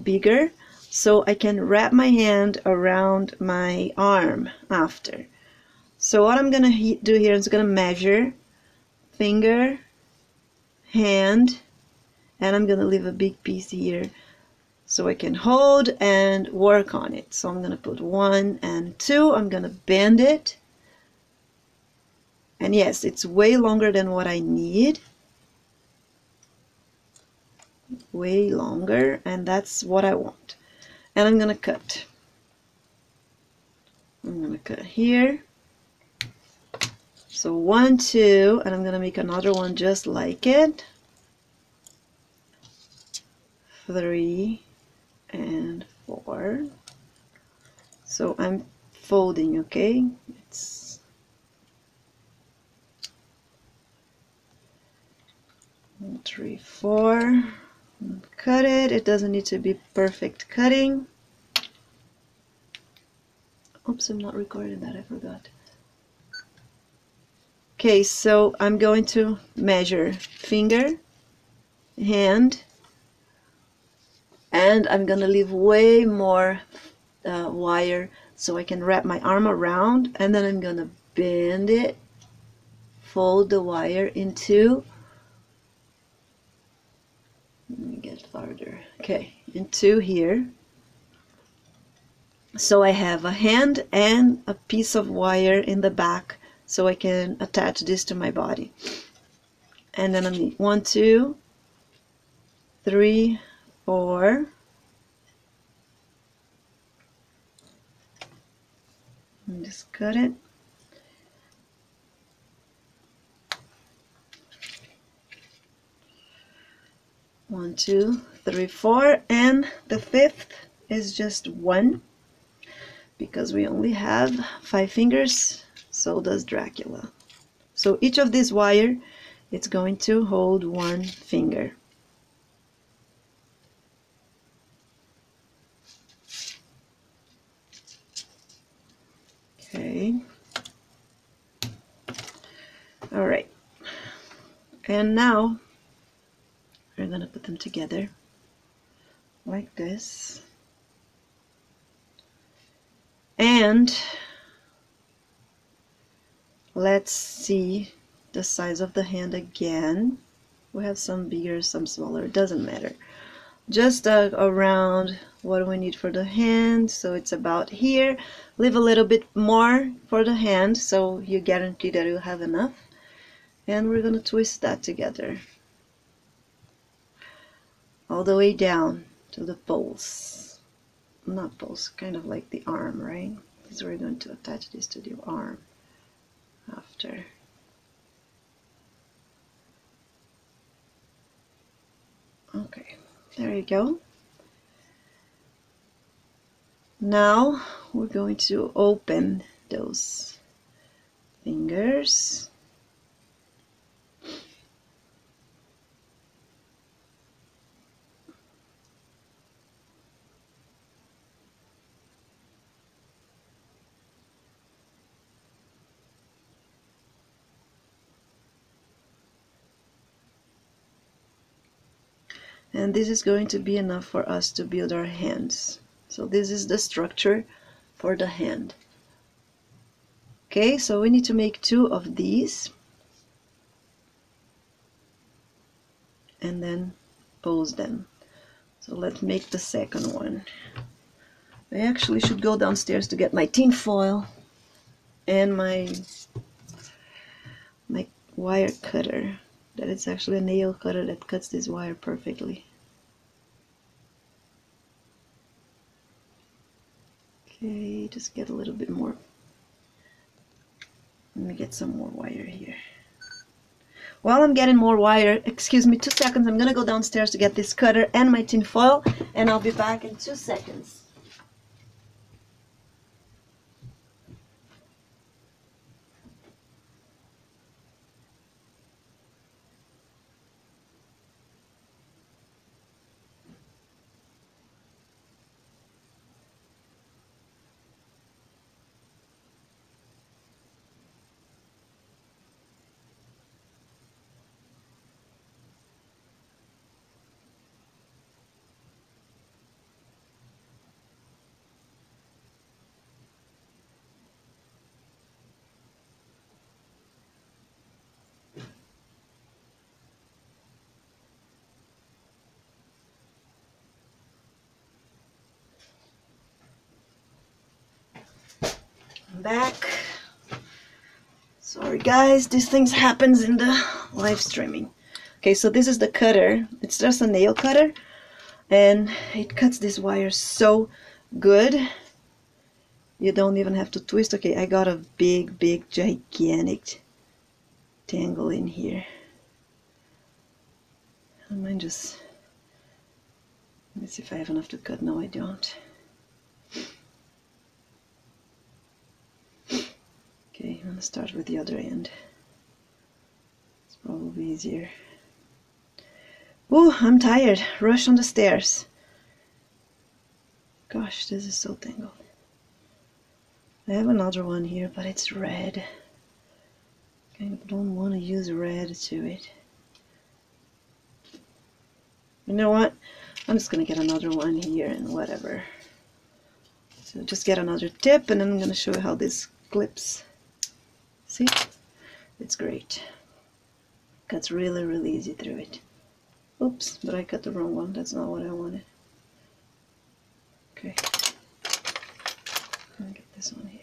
bigger so I can wrap my hand around my arm after. So what I'm going to do here is going to measure finger, hand, and I'm going to leave a big piece here so I can hold and work on it. So I'm going to put 1 and 2. I'm going to bend it. And yes, it's way longer than what I need. way longer, and that's what I want. And I'm gonna cut. I'm gonna cut here. So 1, 2, and I'm gonna make another one just like it. 3 and 4. So I'm folding, okay? It's 1, 3, 4. Cut it. It doesn't need to be perfect cutting. Oops, I'm not recording that, I forgot. Okay, so I'm going to measure finger, hand, and I'm gonna leave way more wire so I can wrap my arm around, and then I'm gonna bend it, fold the wire into, let me get farther, okay, into here. So I have a hand and a piece of wire in the back so I can attach this to my body. And then I need 1, 2, 3, 4. And just cut it. 1, 2, 3, 4, and the 5th is just 1 because we only have 5 fingers. So does Dracula. So each of these wire, it's going to hold 1 finger. Okay. All right. And now we're gonna put them together like this. And let's see the size of the hand again. We have some bigger, some smaller, it doesn't matter. Just around what we need for the hand, so it's about here. Leave a little bit more for the hand so you guarantee that you'll have enough. And we're gonna twist that together all the way down to the pulse. Not pulse, kind of like the arm, right? Because we're going to attach this to the arm after. Okay, there you go. Now we're going to open those fingers. And this is going to be enough for us to build our hands. So this is the structure for the hand. Okay, so we need to make 2 of these. And then pose them. So let's make the second one. I actually should go downstairs to get my tin foil and my wire cutter. That is actually a nail cutter that cuts this wire perfectly. Okay, just get a little bit more. Let me get some more wire here. While I'm getting more wire, excuse me 2 seconds, I'm gonna go downstairs to get this cutter and my tin foil, and I'll be back in 2 seconds. I'm back. Sorry guys, these things happens in the live streaming. Okay, so this is the cutter. It's just a nail cutter, and it cuts this wire so good. You don't even have to twist. Okay, I got a big, gigantic tangle in here. I might just, let me see if I have enough to cut. No, I don't. Okay, I'm gonna start with the other end. It's probably easier. Ooh, I'm tired. Rush on the stairs. Gosh, this is so tangled. I have another one here, but it's red. I don't want to use red to it. You know what? I'm just gonna get another one here and whatever. So just get another tip, and then I'm gonna show you how this clips. See? It's great. Cuts really, really easy through it. Oops, but I cut the wrong one. That's not what I wanted. Okay. Let me get this one here.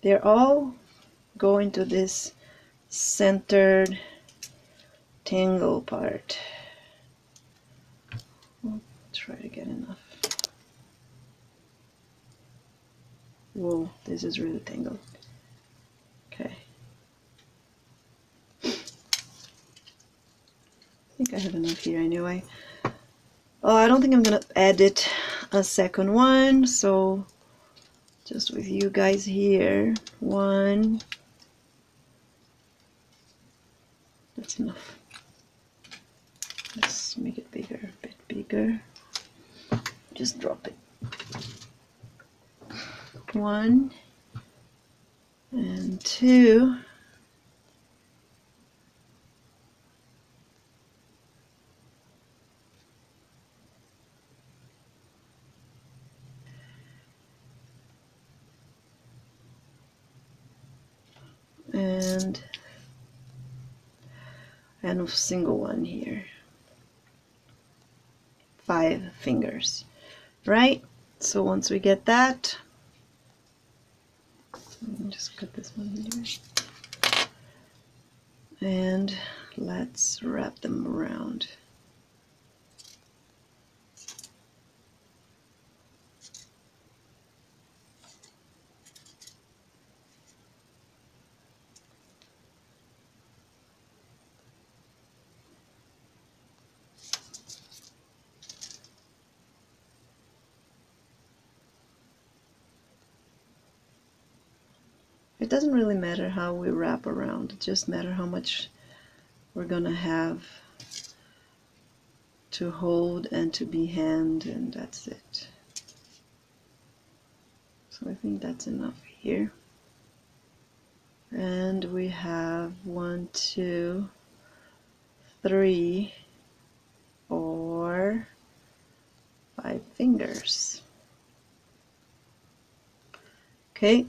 They're all going to this centered tangle part. I'll try to get enough. Whoa, this is really tangled. Okay. I think I have enough here anyway. Oh, I don't think I'm gonna edit a second one, so just with you guys here. One. That's enough. Let's make it bigger, a bit bigger. Just drop it. One and two. And a single one here. 5 fingers, right? So once we get that, let me just cut this one here. And let's wrap them around. It doesn't really matter how we wrap around, it just matters how much we're gonna have to hold and to be hand, and that's it. So I think that's enough here. And we have 1, 2, 3, 4, 5 fingers. Okay.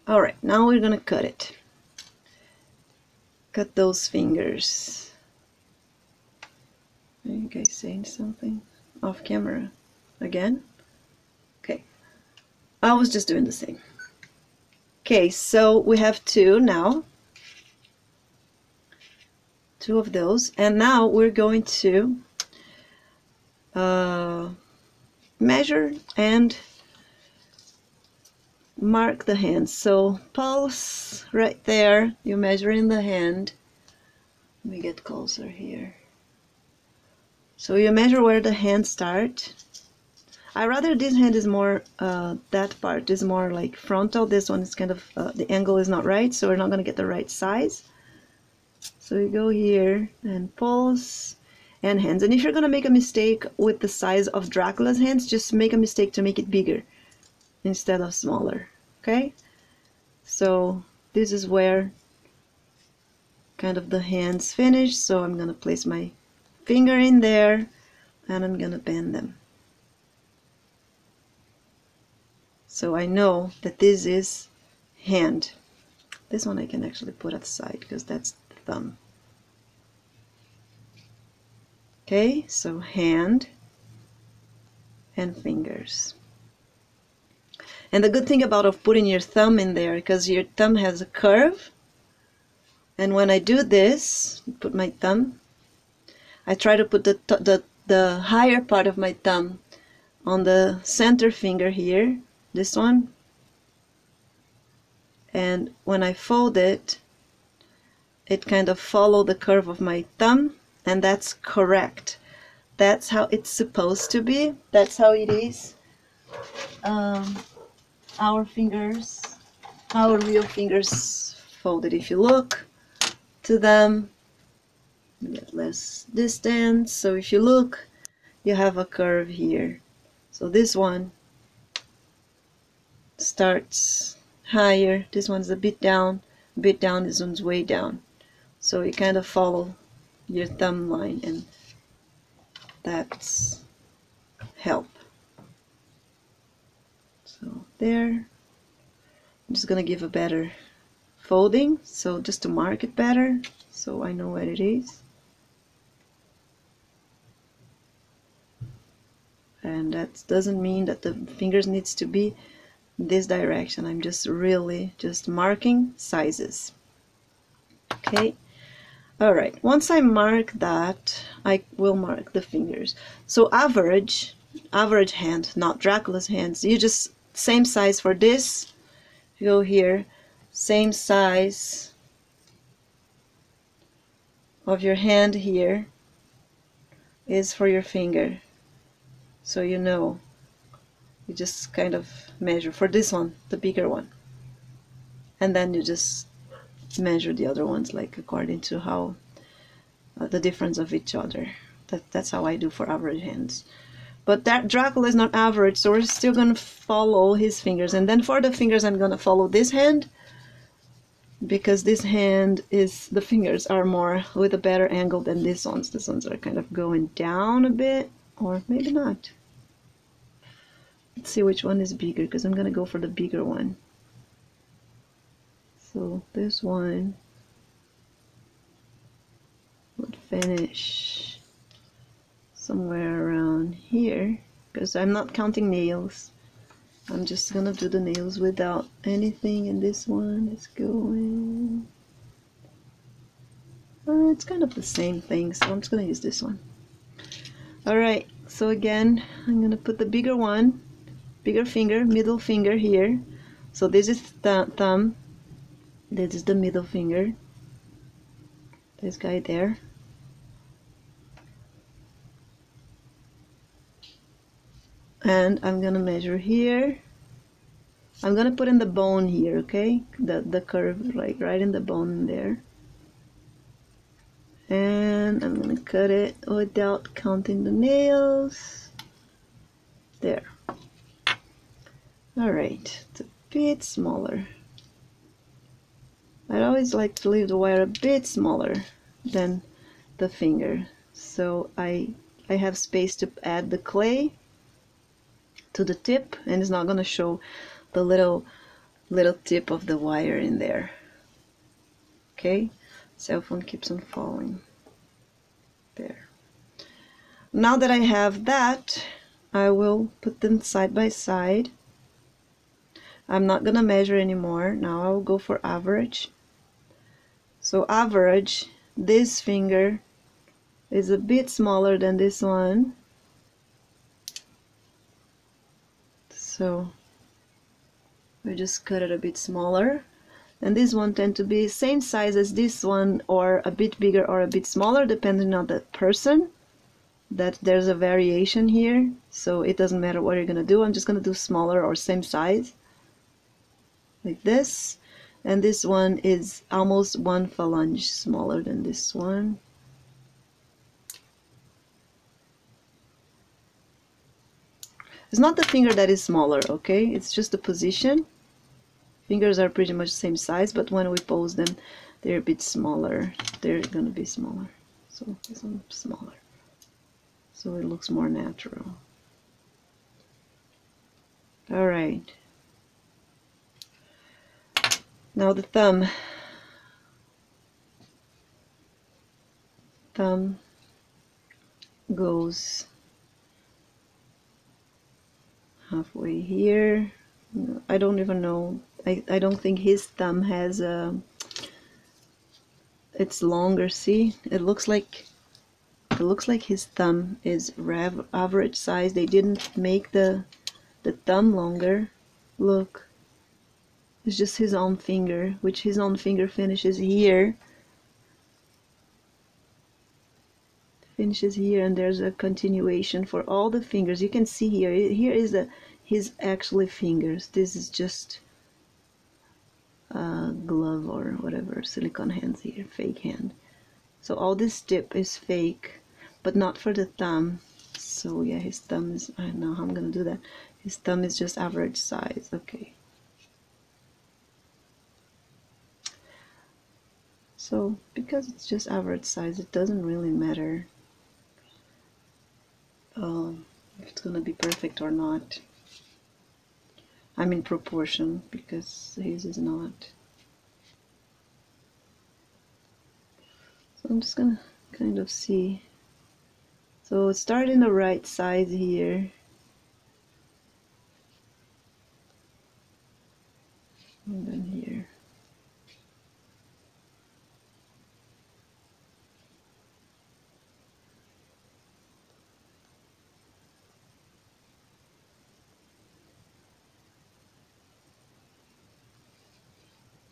All right, now we're gonna cut it. Cut those fingers. Are you guys saying something off camera again? Okay, I was just doing the same. Okay, so we have 2 now. 2 of those, and now we're going to measure and mark the hand. So pulse right there, you measure in the hand. Let me get closer here. So you measure where the hand starts. I rather this hand is more, that part is more like frontal. This one is kind of, the angle is not right, so we're not going to get the right size. So you go here and pulse and hands. And if you're going to make a mistake with the size of Dracula's hands, just make a mistake to make it bigger instead of smaller. Okay? So this is where kind of the hands finish. So I'm going to place my finger in there and I'm going to bend them. So I know that this is hand. This one I can actually put aside because that's the thumb. Okay, so hand and fingers. And the good thing about of putting your thumb in there, because your thumb has a curve, and when I do this, put my thumb, I try to put the higher part of my thumb on the center finger here, this one, and when I fold it, it kind of follow the curve of my thumb, and that's correct. That's how it's supposed to be. That's how it is. Our fingers, our real fingers folded. If you look to them, you get less distance. So if you look, you have a curve here. So this one starts higher. This one's a bit down, this one's way down. So you kind of follow your thumb line, and that's help. So there, I'm just gonna give a better folding, so just to mark it better, so I know what it is. And that doesn't mean that the fingers needs to be this direction. I'm just really just marking sizes. Okay. All right. Once I mark that, I will mark the fingers. So average hand, not Dracula's hands. You just same size for this. You go here, same size of your hand here is for your finger. So you know, you just kind of measure for this one, the bigger one. And then you just measure the other ones like according to how the difference of each other. That's how I do for average hands. But that Dracula is not average, so we're still going to follow his fingers. And then for the fingers, I'm going to follow this hand, because this hand is, the fingers are more with a better angle than these ones. These ones are kind of going down a bit, or maybe not. Let's see which one is bigger, because I'm going to go for the bigger one. So this one would finish somewhere around here, because I'm not counting nails. I'm just gonna do the nails without anything, and this one is going, it's kind of the same thing, so I'm just gonna use this one. Alright, so again, I'm gonna put the bigger one, bigger finger, middle finger here. So this is thumb, this is the middle finger, this guy there. And I'm gonna measure here. I'm gonna put in the bone here, okay? The curve right in the bone there. And I'm gonna cut it without counting the nails. There. Alright, it's a bit smaller. I always like to leave the wire a bit smaller than the finger. So I have space to add the clay to the tip, and it's not gonna show the little tip of the wire in there. Okay, cell phone keeps on falling. There. Now that I have that, I will put them side by side. I'm not gonna measure anymore. Now I will go for average. So average, this finger is a bit smaller than this one. So we just cut it a bit smaller, and this one tend to be same size as this one, or a bit bigger or a bit smaller, depending on the person. That there's a variation here, so it doesn't matter what you're gonna do. I'm just gonna do smaller or same size, like this. And this one is almost 1 phalange smaller than this one. It's not the finger that is smaller, okay? It's just the position. Fingers are pretty much the same size, but when we pose them, they're a bit smaller. They're gonna be smaller. So this one's smaller. So it looks more natural. All right. Now the thumb. Thumb goes halfway here, I don't even know. I don't think his thumb has a. It's longer. See, it looks like his thumb is average size. They didn't make the thumb longer. Look, it's just his own finger, which his own finger finishes here. Finishes here, and there's a continuation for all the fingers. You can see here. Here is his actually fingers. This is just a glove or whatever, silicone hands here, fake hand. So all this tip is fake, but not for the thumb. So yeah, his thumb is, I don't know how I'm gonna do that. His thumb is just average size. Okay. So because it's just average size, it doesn't really matter if it's gonna be perfect or not. I'm in proportion because his is not. So I'm just gonna kind of see. So start in the right side here. And then here.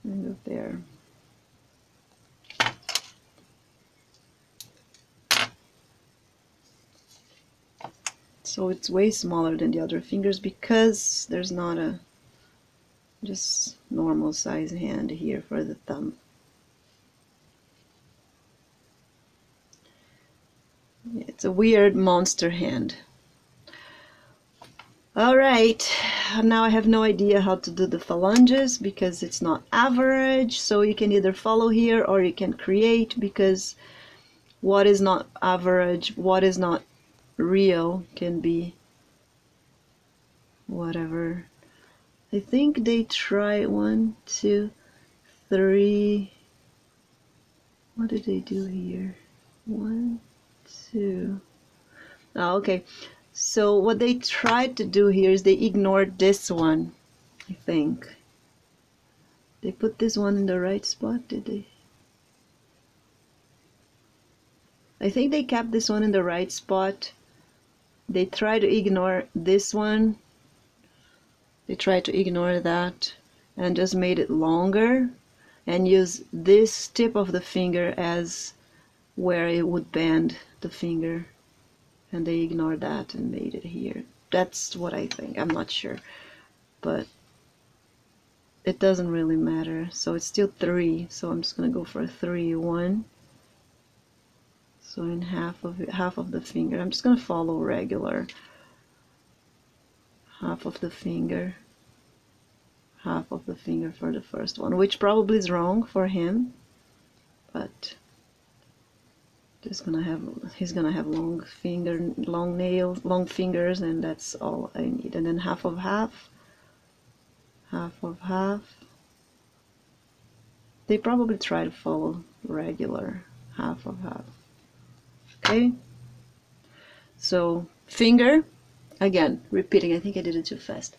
And up there. So it's way smaller than the other fingers because there's not a just normal size hand here for the thumb. It's a weird monster hand. Alright, now I have no idea how to do the phalanges because it's not average, so you can either follow here or you can create, because what is not average, what is not real can be whatever. I think they try 1, 2, 3. What did they do here? 1, 2. Oh, okay. So what they tried to do here is they ignored this one, I think. They put this one in the right spot, did they? I think they kept this one in the right spot. They tried to ignore this one. They tried to ignore that and just made it longer and use this tip of the finger as where it would bend the finger. And they ignored that and made it here. That's what I think. I'm not sure. But it doesn't really matter. So it's still 3. So I'm just going to go for 3, 1. So in half of the finger. I'm just going to follow regular. Half of the finger. Half of the finger for the first one. Which probably is wrong for him. But he's gonna have long nails, long fingers, and that's all I need. And then half of half, half of half. They probably try to follow regular half of half. Okay. So finger, again, repeating. I think I did it too fast.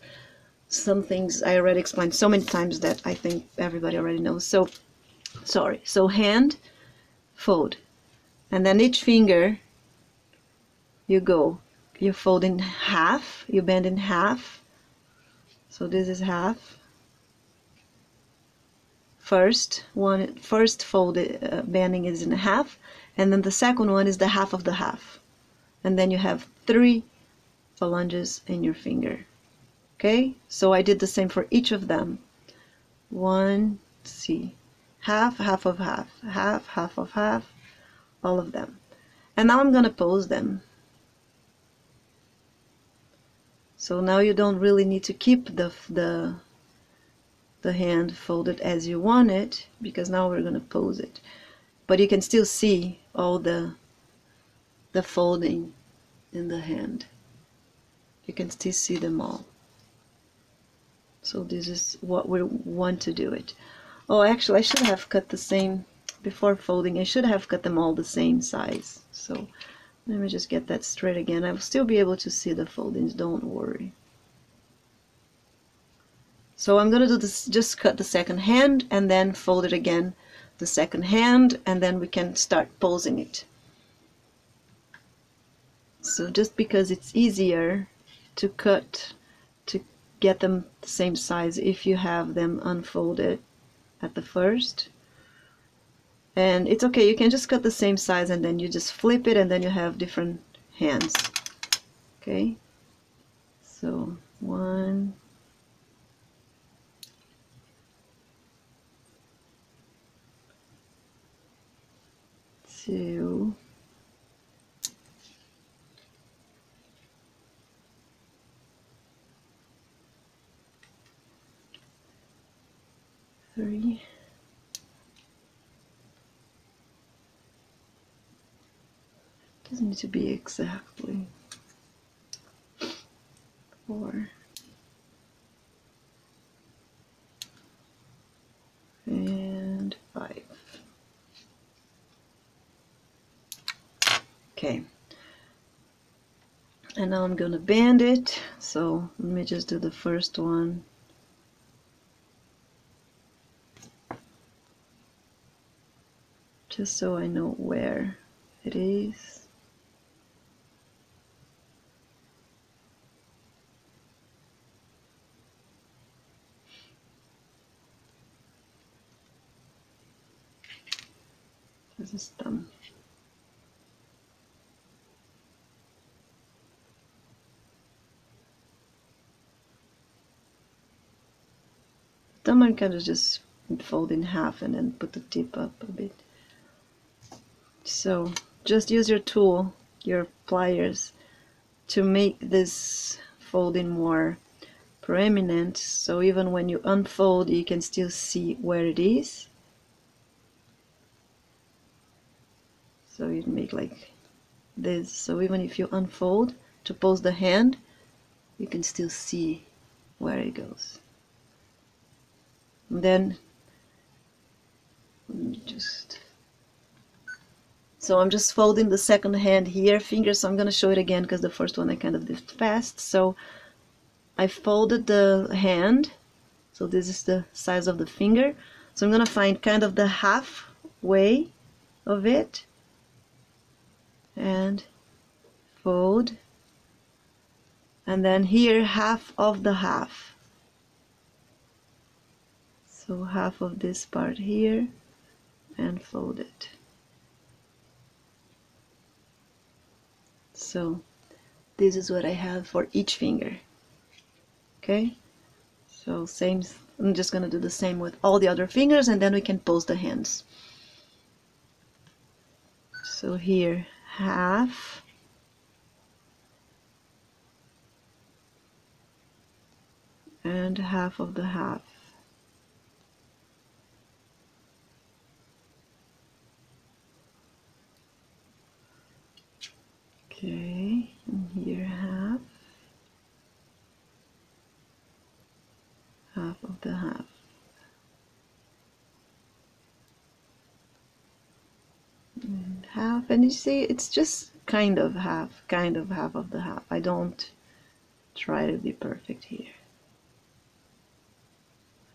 Some things I already explained so many times that I think everybody already knows. So sorry. So hand, fold. And then each finger, you fold in half, you bend in half. So this is half. First fold bending is in half, and then the second one is the half of the half. And then you have 3 phalanges in your finger. Okay, so I did the same for each of them. 1, see, half, half of half, half, half of half, all of them. And now I'm gonna pose them. So now you don't really need to keep the hand folded as you want it, because now we're gonna pose it. But you can still see all the folding in the hand. You can still see them all. So this is what we want to do it. Oh, actually, I should have cut the same before folding. I should have cut them all the same size. So let me just get that straight again. I will still be able to see the foldings, don't worry. So I'm gonna do this, just cut the second hand and then fold it again, the second hand, and then we can start posing it. So just because it's easier to cut, to get them the same size if you have them unfolded at the first. And it's okay, you can just cut the same size and then you just flip it and then you have different hands. Okay, so 1, 2, 3, 'doesn't need to be exactly, 4, and 5. Okay, and now I'm gonna bend it, so let me just do the first one. Just so I know where it is. This is thumb. Thumb I kind of just fold in half and then put the tip up a bit. So just use your tool, your pliers, to make this folding more prominent, so even when you unfold you can still see where it is. So you make like this, so even if you unfold to pose the hand, you can still see where it goes. And then so I'm just folding the second hand here, finger, so I'm going to show it again because the first one I kind of did fast. So I folded the hand, so this is the size of the finger, so I'm going to find kind of the halfway of it and fold, and then here half of the half, so half of this part here, and fold it. So this is what I have for each finger. Okay, so same, I'm just gonna do the same with all the other fingers and then we can pose the hands. So here half, and half of the half. Okay, and here half, half of the half. And half, and you see it's just kind of half of the half. I don't try to be perfect here.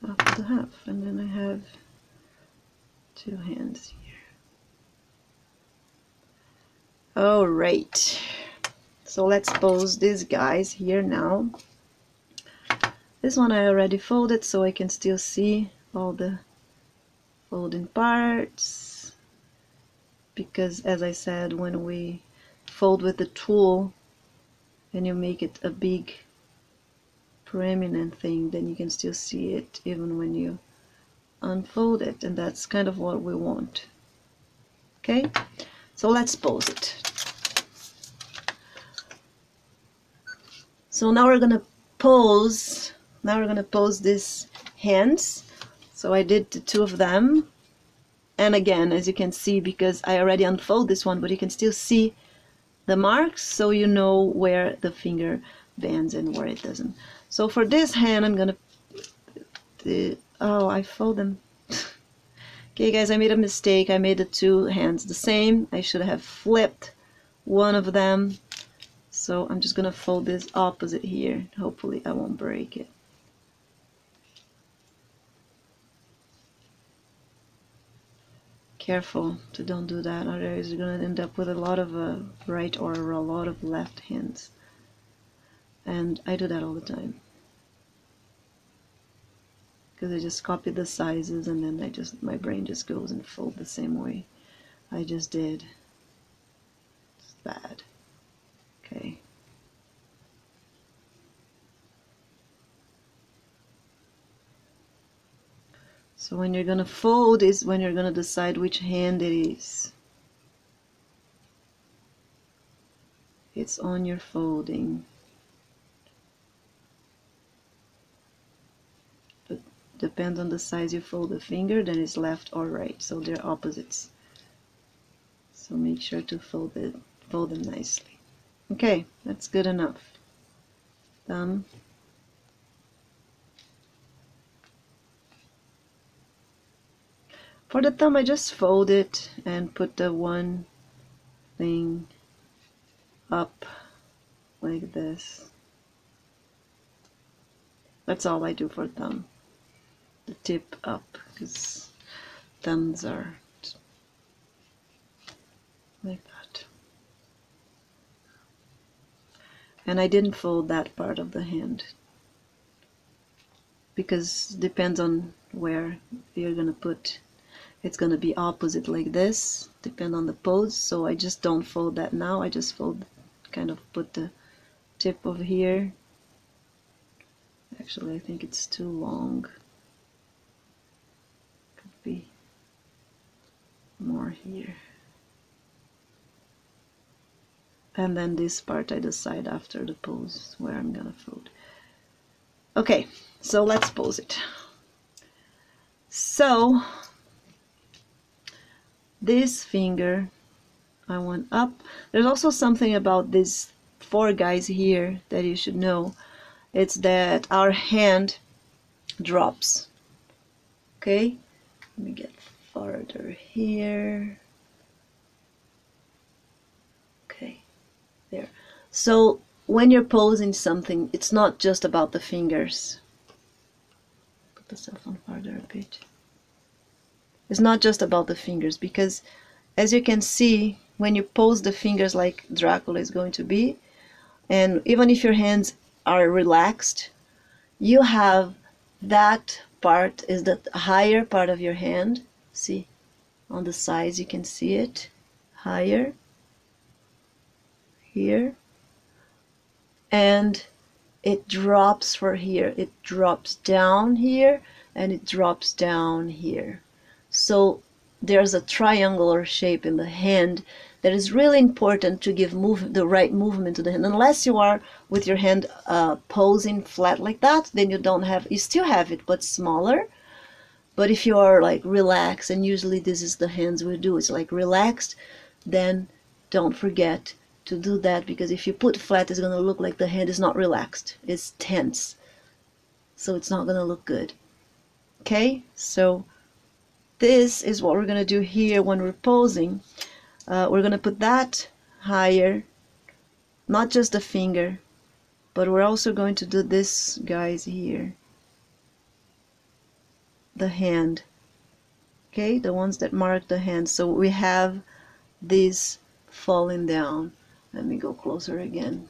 Half of the half, and then I have 2 hands here. All right, so let's pose these guys here now. This one I already folded, so I can still see all the folding parts, because as I said, when we fold with the tool and you make it a big prominent thing, then you can still see it even when you unfold it, and that's kind of what we want. Okay, so let's pose it. So now we're gonna pose these hands. So I did the 2 of them, and again, as you can see, because I already unfold this one, but you can still see the marks, so you know where the finger bends and where it doesn't. So for this hand I'm gonna oh, I fold them. Okay guys, I made a mistake. I made the 2 hands the same. I should have flipped one of them. So I'm just gonna fold this opposite here. Hopefully I won't break it. Careful to don't do that, otherwise you're going to end up with a lot of right or a lot of left hands. And I do that all the time, because I just copy the sizes and then my brain just goes and fold the same way I just did. It's bad. Okay. So when you're going to fold is when you're going to decide which hand it is. It's on your folding. But depends on the size you fold the finger, then it's left or right. So they're opposites. So make sure to fold them nicely. Okay, that's good enough. Thumb. For the thumb, I just fold it and put the one thing up like this. That's all I do for thumb. The tip up, because thumbs are like that. And I didn't fold that part of the hand, because it depends on where you're gonna put. It's gonna be opposite like this, depend on the pose. So I just don't fold that now. I just fold, kind of put the tip over here. Actually, I think it's too long. Could be more here. And then this part I decide after the pose where I'm gonna fold. Okay, so let's pose it. So this finger I want up. There's also something about these four guys here that you should know. It's that our hand drops. Okay, let me get farther here. Okay, there. So when you're posing something, it's not just about the fingers. Put the cell phone farther a bit. It's not just about the fingers, because as you can see, when you pose the fingers like Dracula is going to be, and even if your hands are relaxed, you have that part is the higher part of your hand. See, on the sides you can see it higher here, and it drops for here. It drops down here and it drops down here. So there's a triangular shape in the hand that is really important to give the right movement to the hand. Unless you are with your hand posing flat like that, then you still have it, but smaller. But if you are like relaxed, and usually this is the hands we do, it's like relaxed, then don't forget to do that, because if you put flat, it's going to look like the hand is not relaxed. It's tense. So it's not going to look good. Okay, so this is what we're going to do here when we're posing. We're going to put that higher, not just the finger, but we're also going to do this, guys, here. The hand. Okay, the ones that mark the hand. So we have these falling down. Let me go closer again.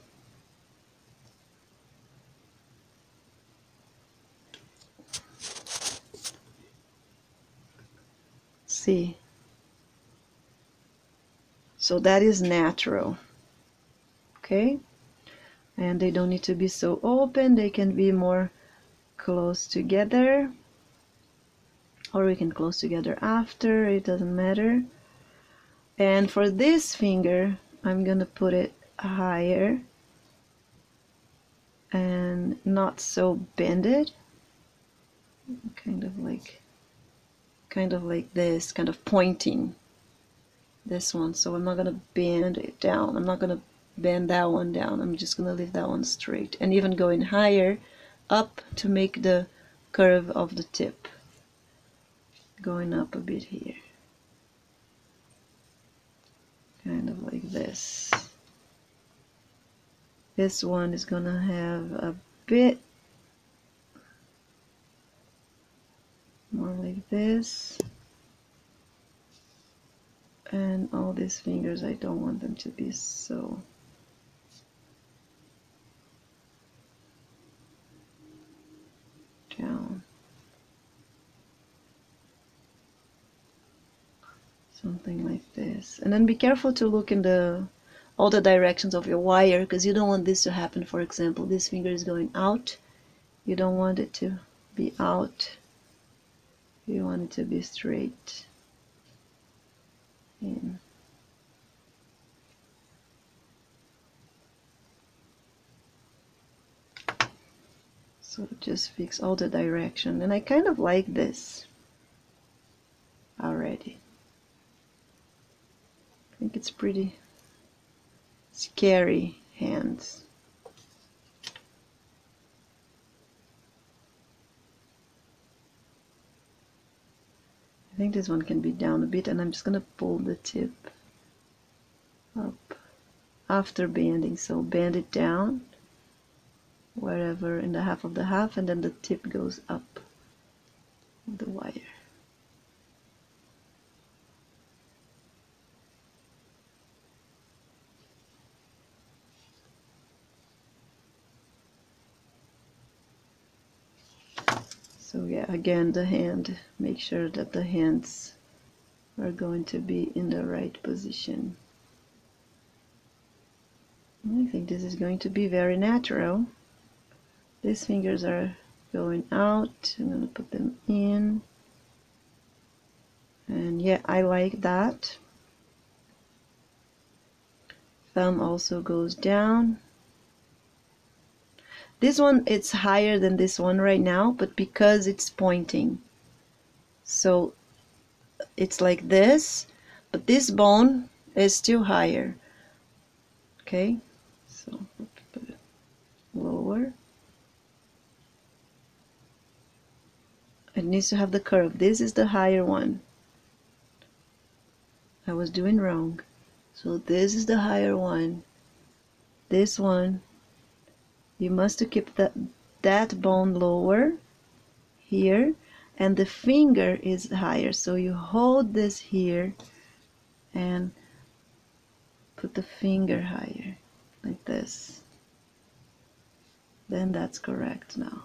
See? So that is natural. Okay? And they don't need to be so open. They can be more close together. Or we can close together after. It doesn't matter. And for this finger, I'm going to put it higher and not so bended. Kind of like this, kind of pointing. This one. So I'm not going to bend it down. I'm not going to bend that one down. I'm just going to leave that one straight. And even going higher up to make the curve of the tip. Going up a bit here. Kind of like this. This one is going to have a bit more like this. And all these fingers, I don't want them to be so down. Something like this. And then be careful to look in all the directions of your wire, because you don't want this to happen. For example, this finger is going out. You don't want it to be out. You want it to be straight in. So just fix all the direction. And I kind of like this already. I think it's pretty scary hands. I think this one can be down a bit, and I'm just gonna pull the tip up after bending. So bend it down wherever in the half of the half, and then the tip goes up with the wire. So yeah, again, the hand, make sure that the hands are going to be in the right position. I think this is going to be very natural. These fingers are going out. I'm going to put them in. And yeah, I like that. Thumb also goes down. This one, it's higher than this one right now, but because it's pointing. So it's like this, but this bone is still higher. Okay, so put it lower. It needs to have the curve. This is the higher one. I was doing wrong. So this is the higher one. This one, you must keep that bone lower here, and the finger is higher. So you hold this here and put the finger higher, like this. Then that's correct now.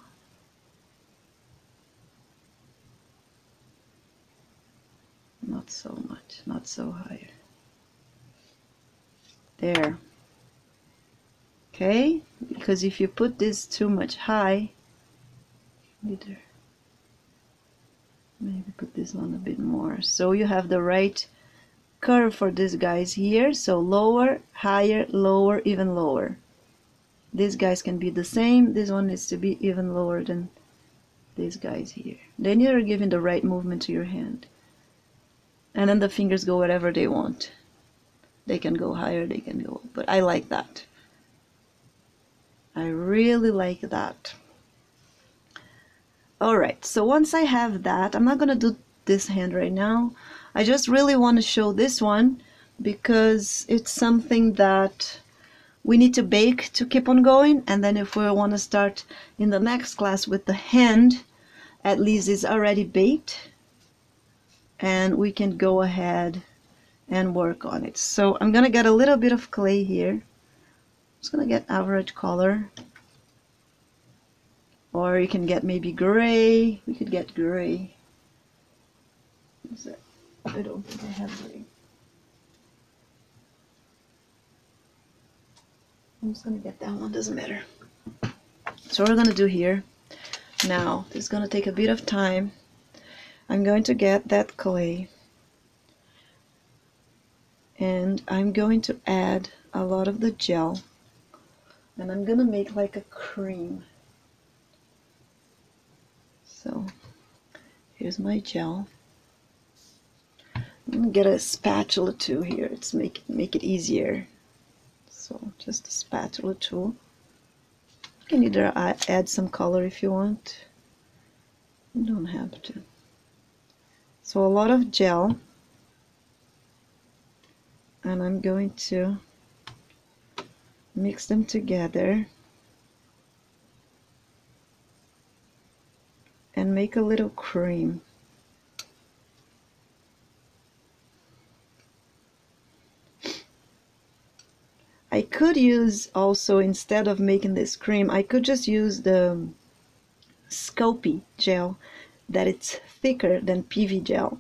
Not so much, not so higher. There. Okay, because if you put this too much high, maybe put this one a bit more, so you have the right curve for these guys here. So lower, higher, lower, even lower. These guys can be the same. This one needs to be even lower than these guys here. Then you're giving the right movement to your hand. And then the fingers go wherever they want. They can go higher, they can go, but I like that. I really like that. Alright, so once I have that, I'm not gonna do this hand right now. I just really want to show this one because it's something that we need to bake to keep on going, and then if we want to start in the next class with the hand, at least it's already baked and we can go ahead and work on it. So I'm gonna get a little bit of clay here. I'm just gonna get average color, or you can get maybe gray. We could get gray. I don't think I have gray. I'm just gonna get that one, doesn't matter. So what we're gonna do here now, this is gonna take a bit of time. I'm going to get that clay and I'm going to add a lot of the gel, and I'm gonna make like a cream. So here's my gel. I'm gonna get a spatula too here. It's make it easier. So just a spatula tool. You can either add some color if you want. You don't have to. So a lot of gel, and I'm going to mix them together and make a little cream. could use also, instead of making this cream, I could just use the Sculpey gel, that it's thicker than PV gel,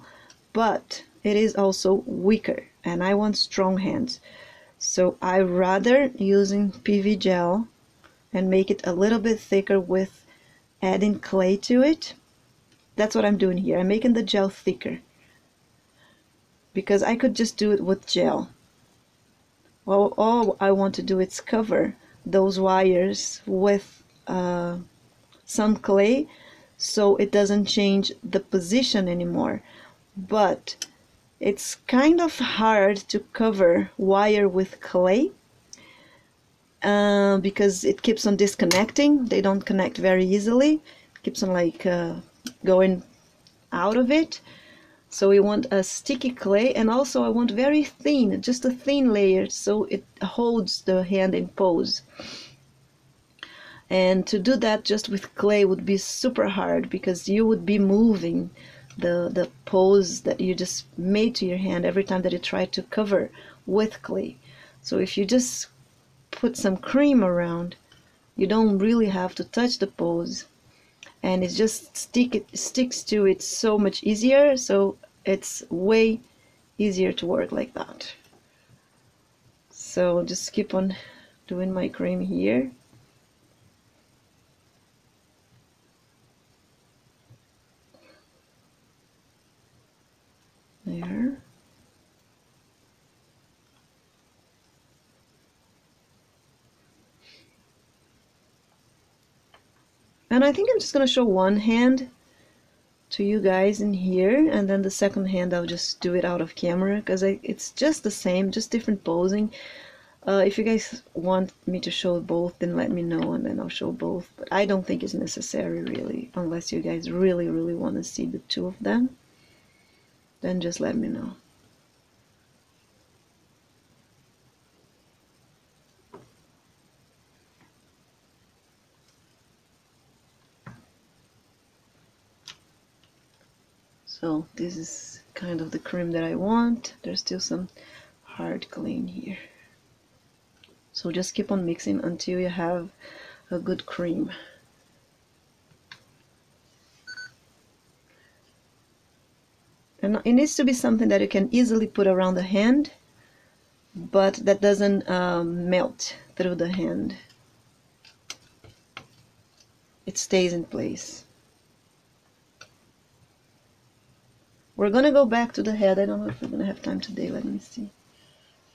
but it is also weaker, and I want strong hands. So I rather using PV gel and make it a little bit thicker with adding clay to it. That's what I'm doing here. I'm making the gel thicker because I could just do it with gel. Well, all I want to do is cover those wires with some clay so it doesn't change the position anymore. But it's kind of hard to cover wire with clay because it keeps on disconnecting. They don't connect very easily. It keeps on like going out of it. So we want a sticky clay, and also I want very thin, just a thin layer so it holds the hand in pose. And to do that just with clay would be super hard because you would be moving the pose that you just made to your hand every time that you try to cover with clay. So if you just put some cream around, you don't really have to touch the pose, and it just sticks to it so much easier. So it's way easier to work like that. So just keep on doing my cream here. There. And I think I'm just going to show one hand to you guys in here, and then the second hand I'll just do it out of camera because it's just the same, just different posing. If you guys want me to show both, then let me know and then I'll show both, but I don't think it's necessary really, unless you guys really want to see the two of them, then just let me know. So this is kind of the cream that I want. There's still some hard clay in here. So just keep on mixing until you have a good cream. And it needs to be something that you can easily put around the hand, but that doesn't melt through the hand. It stays in place. We're gonna go back to the head. I don't know if we're gonna have time today. Let me see.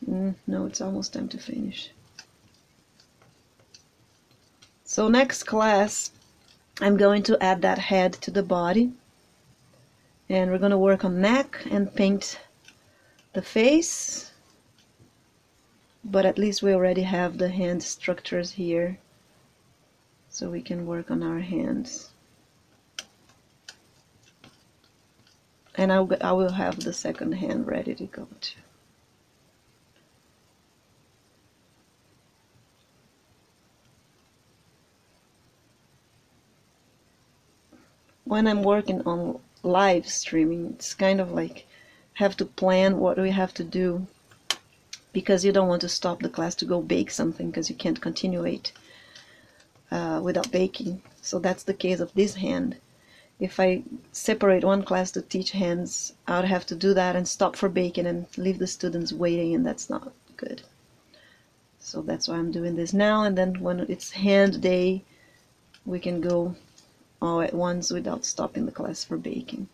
No, it's almost time to finish. So next class, I'm going to add that head to the body. And we're gonna work on neck and paint the face. But at least we already have the hand structures here, so we can work on our hands. And I will have the second hand ready to go too. When I'm working on live streaming, it's kind of like have to plan what we have to do, because you don't want to stop the class to go bake something because you can't continue it without baking. So that's the case of this hand. If I separate one class to teach hands, I would have to do that and stop for baking and leave the students waiting, and that's not good. So that's why I'm doing this now, and then when it's hand day, we can go all at once without stopping the class for baking.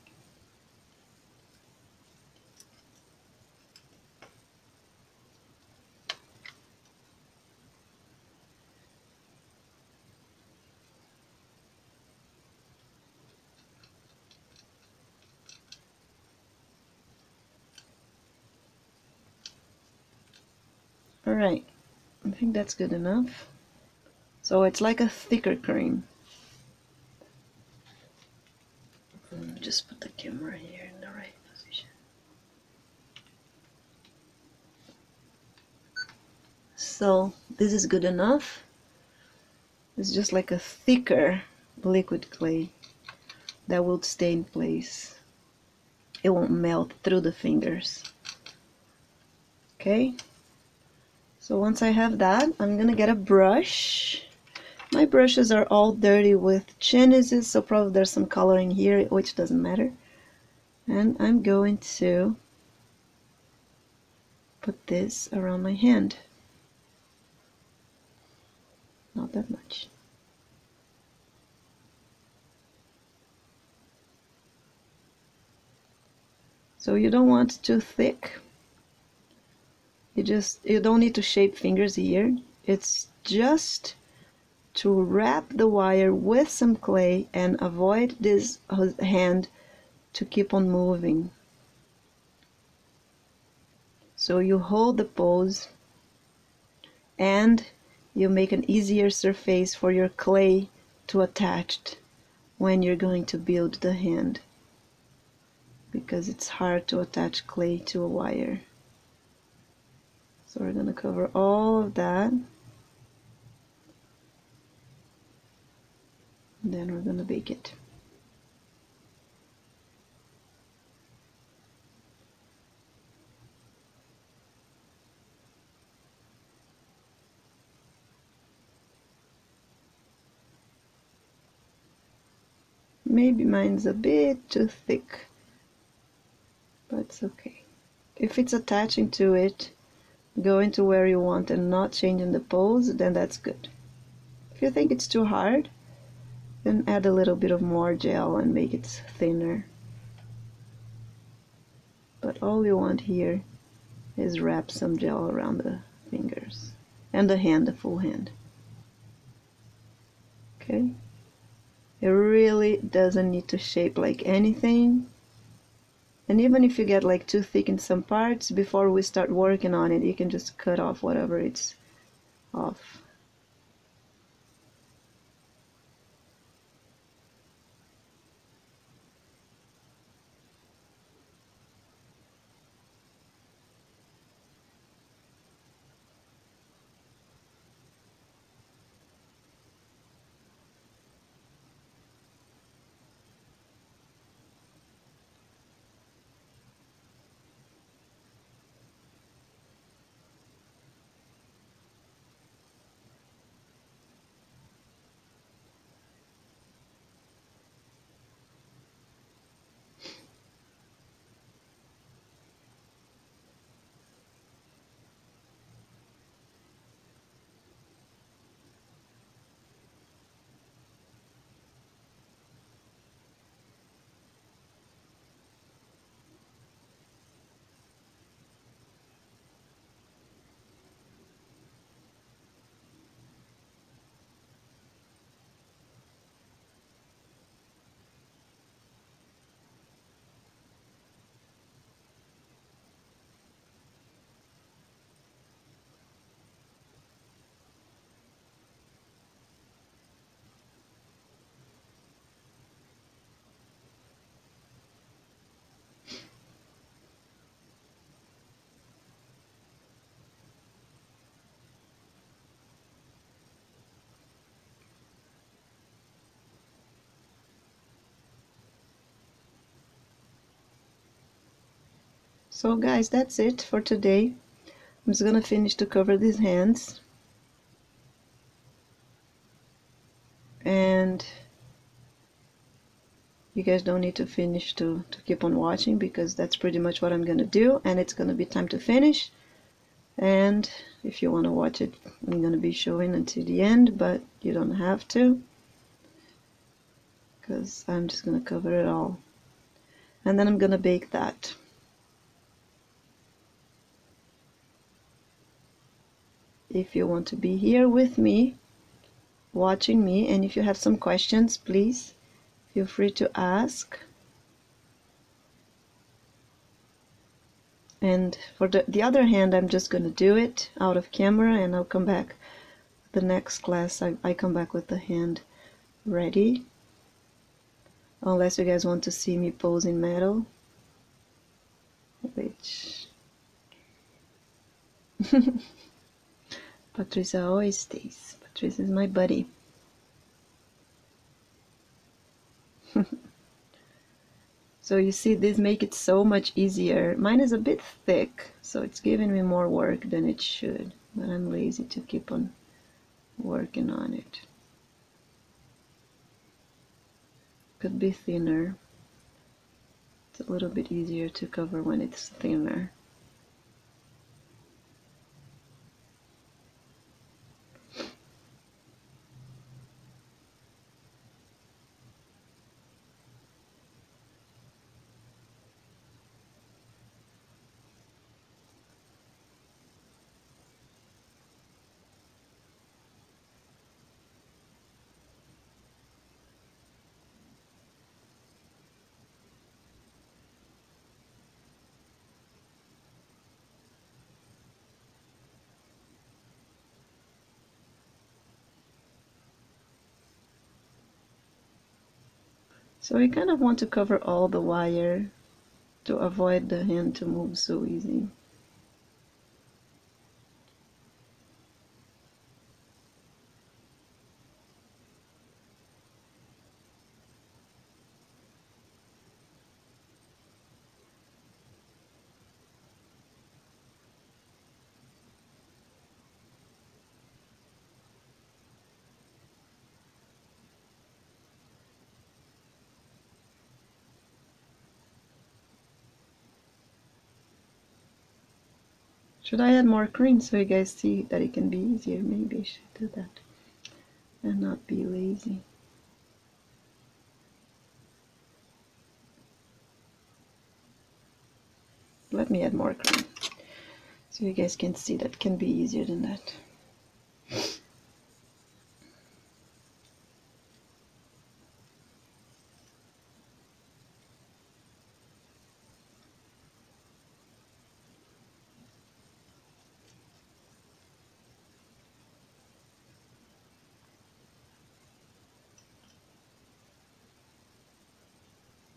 Alright, I think that's good enough. So it's like a thicker cream. Just put the camera here in the right position. So this is good enough. It's just like a thicker liquid clay that will stay in place. It won't melt through the fingers. Okay, So once I have that, I'm gonna get a brush. My brushes are all dirty with Genesis, so probably there's some color in here, which doesn't matter. And I'm going to put this around my hand. Not that much. So you don't want too thick. You don't need to shape fingers here. It's just to wrap the wire with some clay and avoid this hand to keep on moving. So you hold the pose and you make an easier surface for your clay to attach when you're going to build the hand, because it's hard to attach clay to a wire. So we're going to cover all of that. And then we're going to bake it. Maybe mine's a bit too thick, but it's okay. If it's attaching to it, going to where you want and not changing the pose, then that's good. If you think it's too hard, then add a little bit of more gel and make it thinner. But all we want here is wrap some gel around the fingers and the hand, the full hand. Okay? It really doesn't need to shape like anything. And even if you get like too thick in some parts, before we start working on it, you can just cut off whatever it's off. So guys, that's it for today. I'm just gonna finish to cover these hands. And you guys don't need to finish to keep on watching, because that's pretty much what I'm gonna do, and it's gonna be time to finish. And if you want to watch it, I'm gonna be showing until the end, but you don't have to, because I'm just gonna cover it all. And then I'm gonna bake that. If you want to be here with me, watching me, and if you have some questions, please feel free to ask. And for the other hand, I'm just going to do it out of camera, and I'll come back the next class. I come back with the hand ready, unless you guys want to see me posing metal, which Patricia always stays. Patricia is my buddy. So you see, this make it so much easier. Mine is a bit thick, so it's giving me more work than it should. but I'm lazy to keep on working on it. Could be thinner. It's a little bit easier to cover when it's thinner. So I kind of want to cover all the wire to avoid the hand to move so easy. Should I add more cream so you guys see that it can be easier? Maybe I should do that and not be lazy. Let me add more cream so you guys can see that can be easier than that.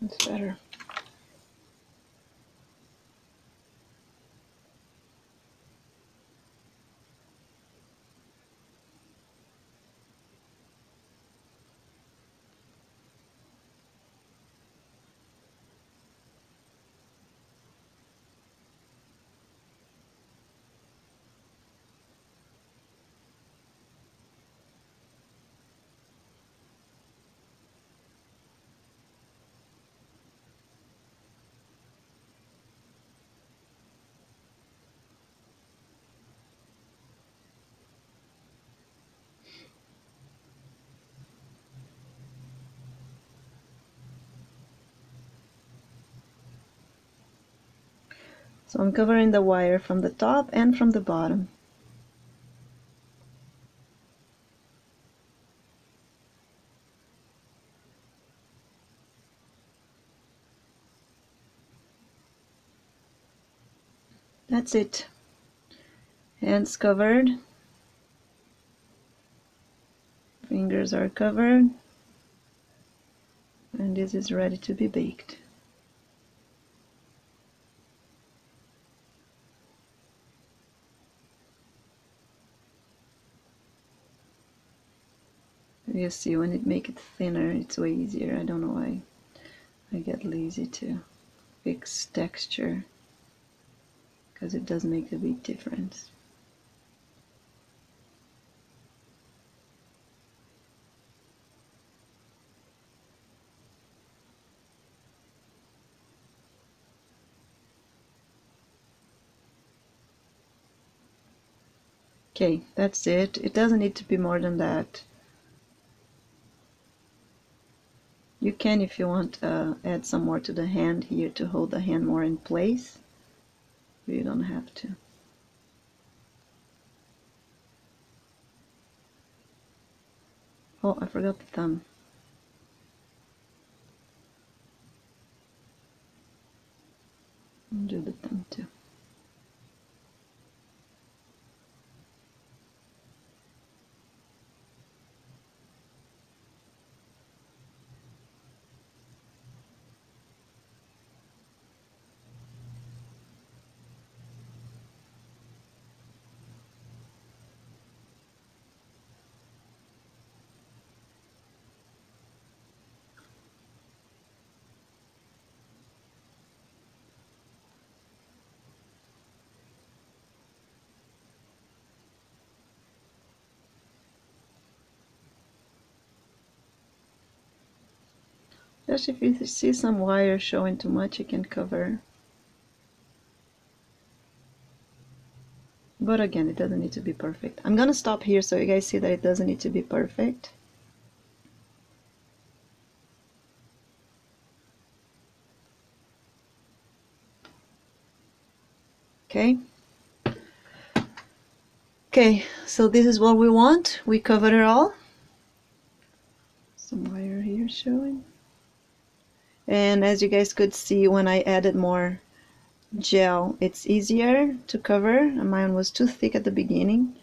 It's better. So I'm covering the wire from the top and from the bottom. That's it. Hands covered. Fingers are covered. And this is ready to be baked. You see, when it make it thinner, it's way easier. I don't know why I get lazy to fix texture, because it does make a big difference. Okay, that's it. It doesn't need to be more than that. You can, if you want, add some more to the hand here to hold the hand more in place, but you don't have to. Oh, I forgot the thumb. I'll do the thumb too. Just if you see some wire showing too much, you can cover. But again, it doesn't need to be perfect. I'm gonna stop here so you guys see that it doesn't need to be perfect. Okay. Okay, so this is what we want. We covered it all. Some wire here showing. And as you guys could see, when I added more gel, it's easier to cover. Mine was too thick at the beginning,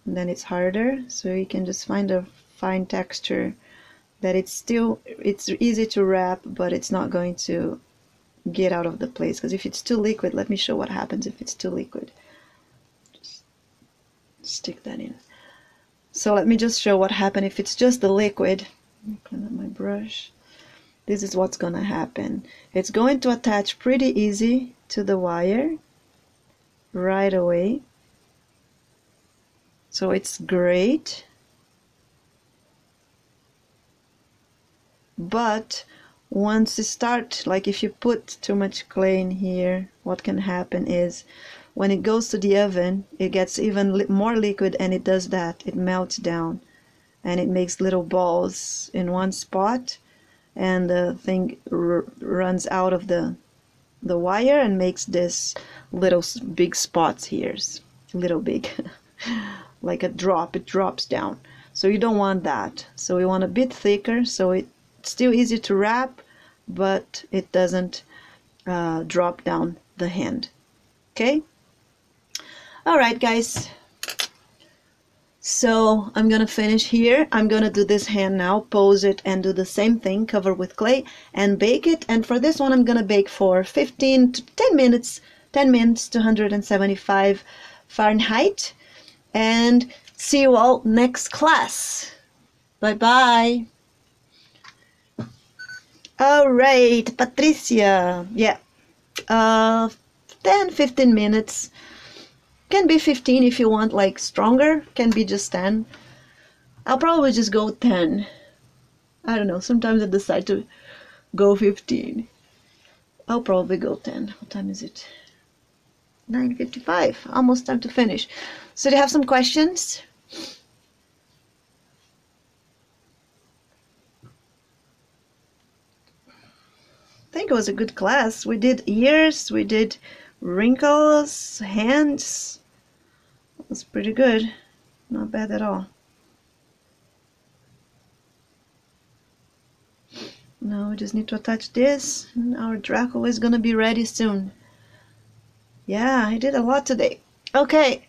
and then it's harder. So you can just find a fine texture that it's easy to wrap, but it's not going to get out of the place. Because if it's too liquid, let me show what happens if it's too liquid. Just stick that in. So let me just show what happens if it's just the liquid. Let me clean up my brush. This is what's gonna happen. It's going to attach pretty easy to the wire right away. So it's great. But once you start, like if you put too much clay in here, what can happen is when it goes to the oven, it gets even more liquid, and it does that. It melts down and it makes little balls in one spot, and the thing runs out of the wire and makes this little big spots here, little big, like a drop. It drops down. So you don't want that. So we want a bit thicker, so it's still easy to wrap, but it doesn't drop down the hand. Okay. All right, guys. So I'm gonna finish here. I'm gonna do this hand now, pose it, and do the same thing, cover with clay and bake it. And for this one, I'm gonna bake for 15 to 10 minutes, 10 minutes to 175 Fahrenheit. And see you all next class. Bye bye. All right, Patricia. Yeah, 10-15 minutes. Can be 15 if you want like stronger, can be just 10. I'll probably just go 10. I don't know, sometimes I decide to go 15. I'll probably go 10. What time is it? 9:55, almost time to finish. So do you have some questions? I think it was a good class. We did ears, we did wrinkles, hands. It was pretty good. Not bad at all. Now we just need to attach this, and our Dracula is gonna be ready soon. Yeah, I did a lot today. Okay,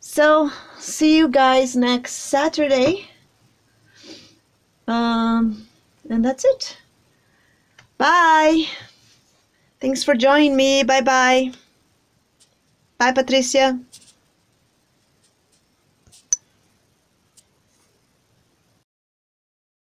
so see you guys next Saturday. And that's it. Bye. Thanks for joining me. Bye bye. Bye, Patricia.